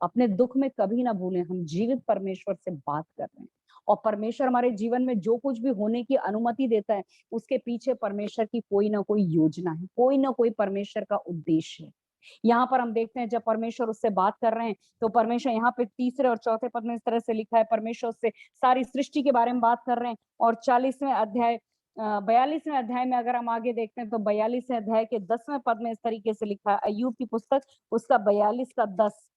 अपने दुख में कभी ना भूलें हम जीवित परमेश्वर से बात कर रहे हैं और परमेश्वर हमारे जीवन में जो कुछ भी होने की अनुमति देता है उसके पीछे परमेश्वर की कोई ना कोई योजना है, कोई ना कोई परमेश्वर का उद्देश्य है। यहाँ पर हम देखते हैं जब परमेश्वर उससे बात कर रहे हैं तो परमेश्वर यहाँ पे 3 और 4 पद में इस तरह से लिखा है, परमेश्वर उससे सारी सृष्टि के बारे में बात कर रहे हैं। और 42वें अध्याय 42वें अध्याय में अगर हम आगे देखते हैं तो 42वें अध्याय के 10वें पद में इस तरीके से लिखा है, अय्यूब की पुस्तक उसका 42 का 10।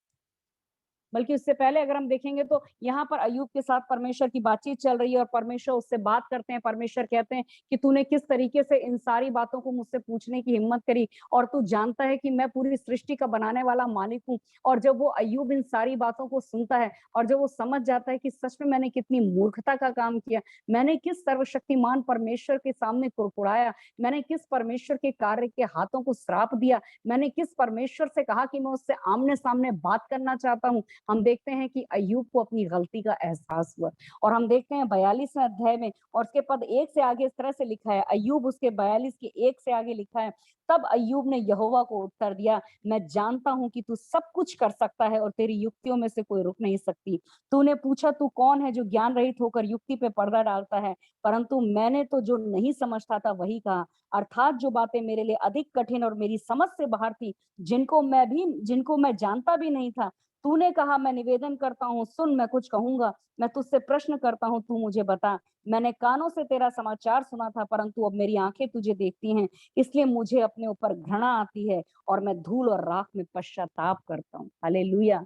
बल्कि उससे पहले अगर हम देखेंगे तो यहाँ पर अय्यूब के साथ परमेश्वर की बातचीत चल रही है और परमेश्वर उससे बात करते हैं। परमेश्वर कहते हैं कि तूने किस तरीके से इन सारी बातों को मुझसे पूछने की हिम्मत करी और तू जानता है कि मैं पूरी सृष्टि का बनाने वाला मालिक हूँ। और जब वो अय्यूब इन सारी बातों को सुनता है और जब वो समझ जाता है कि सच में मैंने कितनी मूर्खता का काम किया, मैंने किस सर्वशक्तिमान परमेश्वर के सामने कुड़कुड़ाया, मैंने किस परमेश्वर के कार्य के हाथों को श्राप दिया, मैंने किस परमेश्वर से कहा कि मैं उससे आमने सामने बात करना चाहता हूँ, हम देखते हैं कि अय्यूब को अपनी गलती का एहसास हुआ और हम देखते हैं 42वें अध्याय में और उसके पद 1 से आगे इस तरह से लिखा है, अय्यूब उसके 42 के 1 से आगे लिखा है, तब अय्यूब ने यहोवा को उत्तर दिया, मैं जानता हूं कि तू सब कुछ कर सकता है और तेरी युक्तियों में से कोई रुक नहीं सकती। तूने पूछा तू कौन है जो ज्ञान रहित होकर युक्ति पे पर्दा डालता है, परंतु मैंने तो जो नहीं समझता था वही कहा, अर्थात जो बातें मेरे लिए अधिक कठिन और मेरी समझ से बाहर थी, जिनको मैं जानता भी नहीं था, तूने कहा मैं निवेदन करता हूँ, सुन मैं कुछ कहूंगा, मैं तुझसे प्रश्न करता हूँ, तू मुझे बता। मैंने कानों से तेरा समाचार सुना था, परंतु अब मेरी आंखें तुझे देखती हैं, इसलिए मुझे अपने ऊपर घृणा आती है और मैं धूल और राख में पश्चाताप करता हूँ। हालेलुया।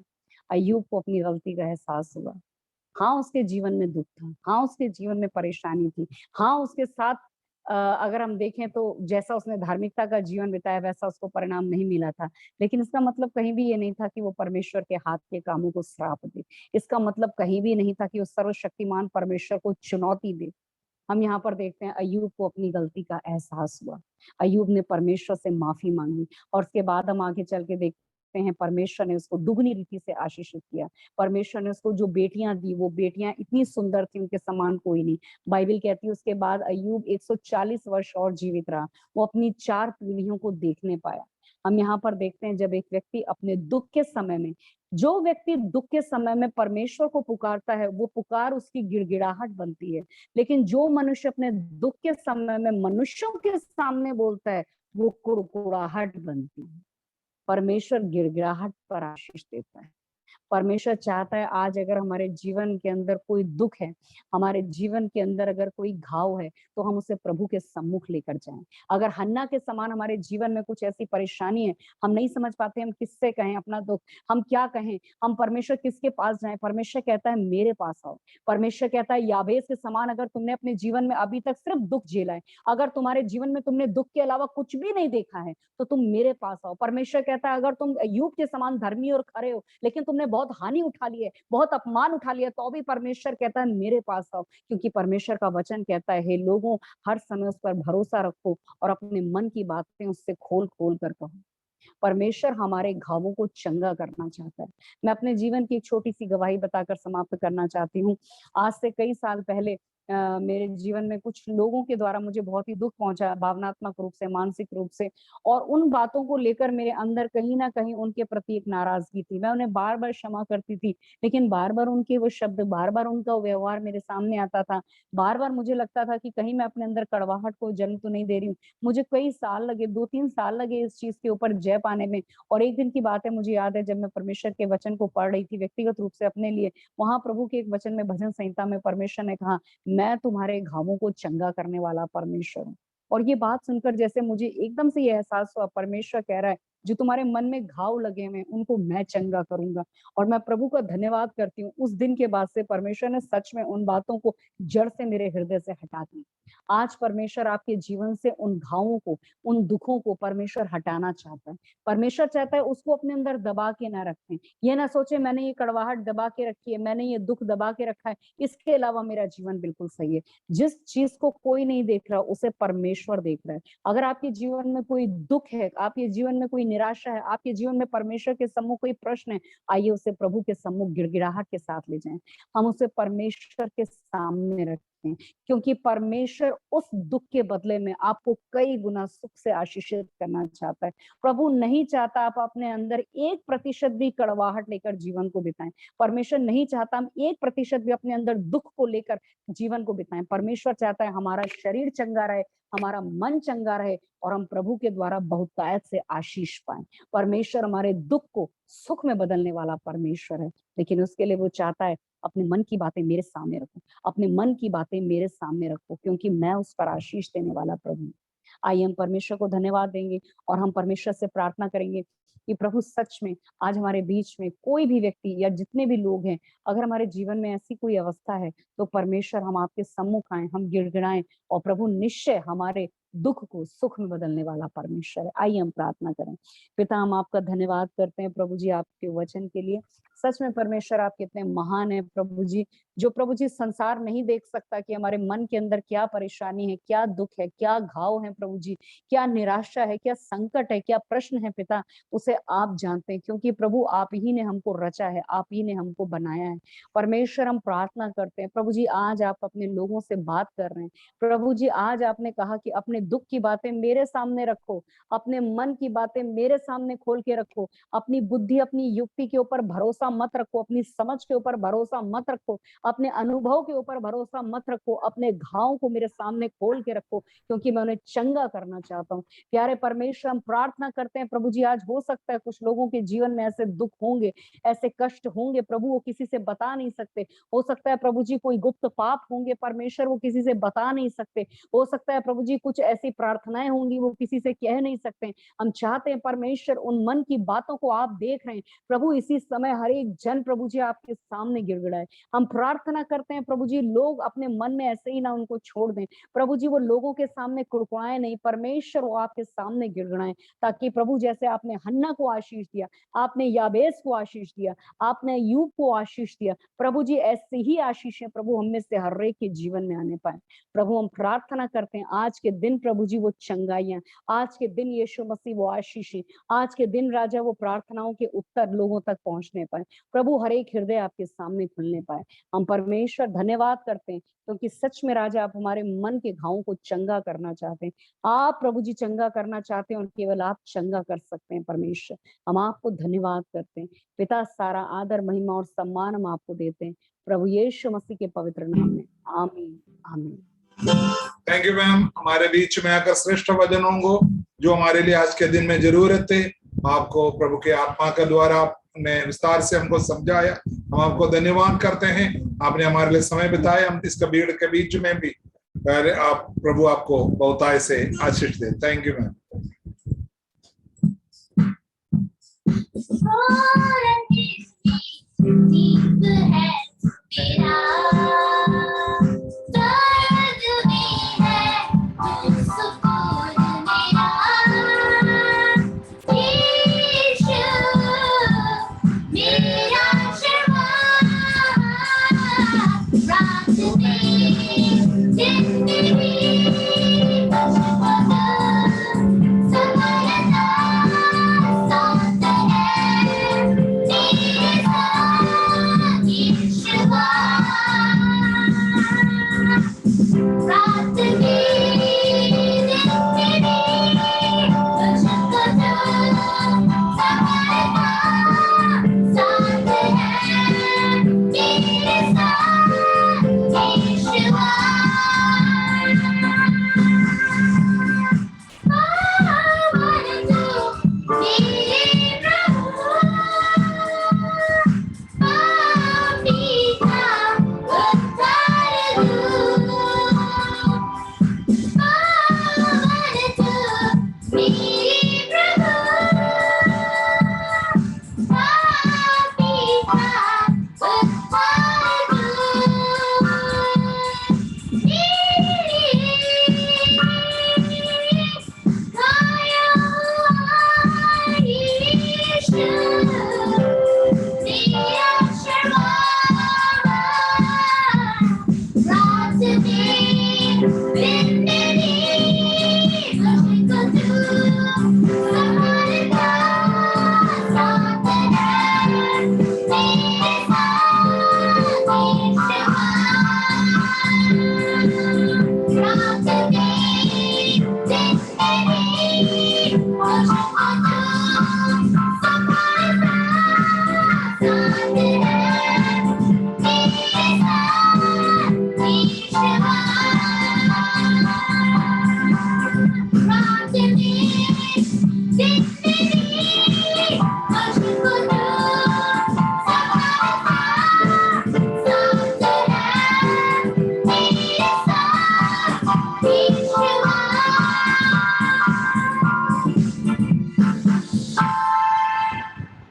अय्यूब को अपनी गलती का एहसास हुआ। हाँ, उसके जीवन में दुख था, हाँ, उसके जीवन में परेशानी थी, हाँ, उसके साथ अगर हम देखें तो जैसा उसने धार्मिकता का जीवन बिताया वैसा उसको परिणाम नहीं मिला था। लेकिन इसका मतलब कहीं भी ये नहीं था कि वो परमेश्वर के हाथ के कामों को श्राप दे। इसका मतलब कहीं भी नहीं था कि वो सर्वशक्तिमान परमेश्वर को चुनौती दे। हम यहाँ पर देखते हैं अय्यूब को अपनी गलती का एहसास हुआ। अय्यूब ने परमेश्वर से माफी मांगी और उसके बाद हम आगे चल के देखते हैं परमेश्वर ने उसको दुगनी रीति से आशीषित किया। परमेश्वर ने उसको जो बेटियां दी वो बेटियां इतनी सुंदर थी, उनके समान कोई नहीं। बाइबल कहती है उसके बाद अय्यूब 140 वर्ष और जीवित रहा। वो अपनी 4 पीढ़ियों को देखने पाया। हम यहाँ पर देखते हैं जब एक व्यक्ति अपने दुख के समय में, जो व्यक्ति दुख के समय में परमेश्वर को पुकारता है, वो पुकार उसकी गिड़गिड़ाहट बनती है। लेकिन जो मनुष्य अपने दुख के समय में मनुष्यों के सामने बोलता है, वो कुड़कुड़ाहट बनती है। परमेश्वर गिड़गिड़ाहट पर आशीष देता है। परमेश्वर चाहता है आज अगर हमारे जीवन के अंदर कोई दुख है, हमारे जीवन के अंदर अगर कोई घाव है, तो हम उसे प्रभु के सम्मुख लेकर जाएं। अगर हन्ना के समान हमारे जीवन में कुछ ऐसी परेशानी है, हम नहीं समझ पाते हम किससे कहें अपना दुख, हम क्या कहें, हम परमेश्वर किसके पास जाएं? परमेश्वर कहता है मेरे पास आओ। परमेश्वर कहता है याबेस के समान अगर तुमने अपने जीवन में अभी तक सिर्फ दुख झेला है, अगर तुम्हारे जीवन में तुमने दुख के अलावा कुछ भी नहीं देखा है, तो तुम मेरे पास आओ। परमेश्वर कहता है अगर तुम अय्यूब के समान धर्मी और खरे हो, लेकिन तुमने बहुत हानि उठा ली है, बहुत अपमान उठा लिया, तो भी परमेश्वर कहता है मेरे पास आओ। क्योंकि परमेश्वर का वचन कहता है हे लोगों, हर समय उस पर भरोसा रखो और अपने मन की बातें उससे खोल खोल कर कहो। परमेश्वर हमारे घावों को चंगा करना चाहता है। मैं अपने जीवन की एक छोटी सी गवाही बताकर समाप्त करना चाहती हूँ। आज से कई साल पहले मेरे जीवन में कुछ लोगों के द्वारा मुझे बहुत ही दुख पहुंचा, भावनात्मक रूप से, मानसिक रूप से, और उन बातों को लेकर मेरे अंदर कहीं ना कहीं उनके प्रति एक नाराजगी थी। मैं उन्हें बार बार क्षमा करती थी, लेकिन बार बार उनके वो शब्द, बार बार उनका व्यवहार मेरे सामने आता था। बार बार मुझे लगता था कि कहीं मैं अपने अंदर कड़वाहट को जन्म तो नहीं दे रही हूँ। मुझे कई साल लगे, 2-3 साल लगे इस चीज के ऊपर जय पाने में। और एक दिन की बात है, मुझे याद है जब मैं परमेश्वर के वचन को पढ़ रही थी व्यक्तिगत रूप से अपने लिए, वहां प्रभु के एक वचन में, भजन संहिता में परमेश्वर ने कहा, मैं तुम्हारे घावों को चंगा करने वाला परमेश्वर हूँ। और ये बात सुनकर जैसे मुझे एकदम से ये एहसास हुआ, परमेश्वर कह रहा है जो तुम्हारे मन में घाव लगे हुए उनको मैं चंगा करूंगा। और मैं प्रभु का धन्यवाद करती हूँ, उस दिन के बाद से परमेश्वर ने सच में उन बातों को जड़ से मेरे हृदय से हटा दी। आज परमेश्वर आपके जीवन से उन घावों को, उन दुखों को परमेश्वर हटाना चाहता है। परमेश्वर चाहता है उसको अपने अंदर दबा के ना रखें। ये ना सोचे मैंने ये कड़वाहट दबा के रखी है, मैंने ये दुख दबा के रखा है, इसके अलावा मेरा जीवन बिल्कुल सही है। जिस चीज को कोई नहीं देख रहा उसे परमेश्वर देख रहा है। अगर आपके जीवन में कोई दुख है, आपके जीवन में कोई निराशा है, आपके जीवन में परमेश्वर के सम्मुख कोई प्रश्न है, आइए उसे प्रभु के सम्मुख गिड़गिड़ाहट के साथ ले जाएं। हम उसे परमेश्वर के सामने रखें, क्योंकि परमेश्वर उस दुख के बदले में आपको कई गुना सुख से आशीषित करना चाहता है। प्रभु नहीं चाहता आप अपने अंदर 1% भी कड़वाहट लेकर जीवन को बिताएं। परमेश्वर नहीं चाहता हम 1% भी अपने अंदर दुख को लेकर जीवन को बिताएं। परमेश्वर चाहता है हमारा शरीर चंगा रहे, हमारा मन चंगा रहे और हम प्रभु के द्वारा बहुतायत से आशीष पाएं। परमेश्वर हमारे दुख को सुख में बदलने वाला परमेश्वर है, लेकिन उसके लिए वो चाहता है अपने मन की बातें मेरे सामने रखो, अपने मन की बातें मेरे सामने रखो, क्योंकि मैं उस पर आशीष देने वाला प्रभु हूं। आइए हम परमेश्वर को धन्यवाद देंगे और हम परमेश्वर से प्रार्थना करेंगे कि प्रभु सच में आज हमारे बीच में कोई भी व्यक्ति या जितने भी लोग हैं, अगर हमारे जीवन में ऐसी कोई अवस्था है, तो परमेश्वर हम आपके सम्मुख आए, हम गिड़गिड़ाएं और प्रभु निश्चय हमारे दुख को सुख में बदलने वाला परमेश्वर है। आइए हम प्रार्थना करें। पिता, हम आपका धन्यवाद करते हैं प्रभु जी आपके वचन के लिए। सच में परमेश्वर आप कितने महान है प्रभु जी, जो प्रभु जी संसार नहीं देख सकता कि हमारे मन के अंदर क्या परेशानी है, क्या दुख है, क्या घाव है प्रभु जी, क्या निराशा है, क्या संकट है, क्या प्रश्न है पिता, उसे आप जानते हैं, क्योंकि प्रभु आप ही ने हमको रचा है, आप ही ने हमको बनाया है। परमेश्वर हम प्रार्थना करते हैं प्रभु जी, आज आप अपने लोगों से बात कर रहे हैं प्रभु जी। आज आपने कहा कि अपने दुख की बातें मेरे सामने रखो, अपने मन की बातें मेरे सामने खोल के रखो, अपनी बुद्धि अपनी युक्ति के ऊपर भरोसा मत रखो, अपनी समझ के ऊपर भरोसा मत रखो, अपने अनुभव के ऊपर भरोसा मत रखो, अपने घाव को मेरे सामने खोल के रखो, क्योंकि मैं उन्हें चंगा करना चाहता हूँ। प्यारे परमेश्वर हम प्रार्थना करते हैं प्रभु जी, आज हो सकता है कुछ लोगों के जीवन में ऐसे दुख होंगे, ऐसे कष्ट होंगे प्रभु, वो किसी से बता नहीं सकते। हो सकता है प्रभु जी कोई गुप्त पाप होंगे परमेश्वर, वो किसी से बता नहीं सकते। हो सकता है प्रभु जी कुछ ऐसी प्रार्थनाएं होंगी वो किसी से कह नहीं सकते। हम चाहते हैं परमेश्वर उन मन की बातों को आप देख रहे हैं प्रभु, इसी समय हर एक जन प्रभु जी आपके सामने गिड़गिड़ाए। हम प्रार्थना करते हैं प्रभु जी, लोग अपने मन में ऐसे ही ना उनको छोड़ दें प्रभु जी, वो लोगों के सामने कुड़कुड़ाए नहीं, परमेश्वर वो आपके सामने गिड़गिड़ाए, ताकि प्रभु जैसे आपने हन्ना को आशीष दिया, आपने याबेस को आशीष दिया, आपने यूब को आशीष दिया प्रभु जी, ऐसे ही आशीष प्रभु हम में से हर एक के जीवन में आने पाए। प्रभु हम प्रार्थना करते हैं आज के दिन प्रभु जी वो चंगाइयां, आज के दिन यीशु मसीह वो आशीषें, आज के दिन राजा वो प्रार्थनाओं के उत्तर लोगों तक पहुंचने पाए प्रभु, हर एक हृदय आपके सामने खुलने पाए। हम परमेश्वर धन्यवाद करते हैं क्योंकि सच में राजा आप हमारे मन के घावों को चंगा करना चाहते हैं। आप प्रभु जी चंगा करना चाहते हैं और केवल आप चंगा कर सकते हैं परमेश्वर। हम आपको धन्यवाद करते हैं पिता, सारा आदर महिमा और सम्मान हम आपको देते हैं प्रभु यीशु मसीह के पवित्र नाम में, आमीन आमीन। थैंक यू मैम, हमारे बीच में आकर श्रेष्ठ वचनों को जो हमारे लिए आज के दिन में जरूरत थे आपको प्रभु के आत्मा के द्वारा आपने विस्तार से हमको समझाया। हम आपको धन्यवाद करते हैं, आपने हमारे लिए समय बिताया। हम इस भीड़ के बीच में भी आप प्रभु आपको बहुतायत से आशीष दे। Thank you ma'am.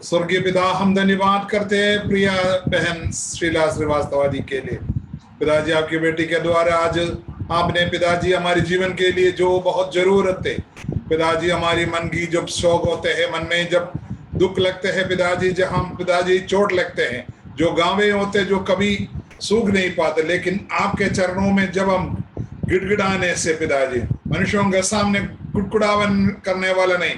स्वर्गीय पिता, हम धन्यवाद करते हैं प्रिया बहन शीला श्रीवास्तव जी के लिए। पिताजी आपकी बेटी के द्वारा आज आपने पिताजी हमारे जीवन के लिए जो बहुत जरूरत है पिताजी, हमारी मन की जब शौक होते हैं मन में, जब दुख लगते हैं पिताजी, जहां पिताजी चोट लगते हैं, जो गाँवे होते जो कभी सूख नहीं पाते, लेकिन आपके चरणों में जब हम गिड़गिड़ाने से पिताजी, मनुष्यों के सामने गुड़गुड़ावन करने वाला नहीं,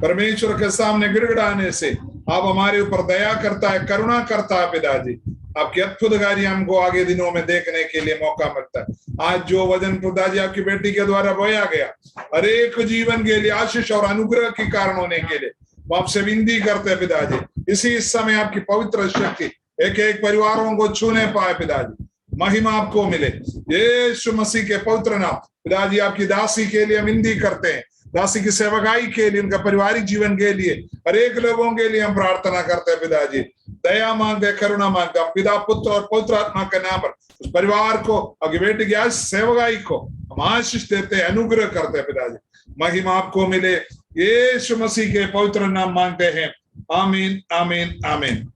परमेश्वर के सामने गिड़गिड़ाने से आप हमारे ऊपर दया करता है, करुणा करता है पिताजी। आपकी अद्भुत कार्य हमको आगे दिनों में देखने के लिए मौका मिलता है। आज जो वचन पिताजी आपकी बेटी के द्वारा बोया गया, हर एक जीवन के लिए आशीष और अनुग्रह के कारण होने के लिए वो आपसे विनती करते हैं पिताजी। इसी समय आपकी पवित्र शक्ति एक एक परिवारों को छूने पाए पिताजी, महिमा आपको मिले यीशु मसीह के पवित्र नाम। पिताजी आपकी दासी के लिए विनती करते हैं, दासी की सेवकाई के लिए, उनका पारिवारिक जीवन के लिए, हर एक लोगों के लिए हम प्रार्थना करते हैं पिताजी। दया मांगते, करुणा मांगते, पिता पुत्र और पवित्र आत्मा के नाम पर उस परिवार को, आपकी बेटी की आज सेवकाई को हम आशीष देते हैं, अनुग्रह करते हैं पिताजी। महिमा आपको मिले यीशु मसीह के पवित्र नाम मांगते हैं, आमीन आमीन आमीन।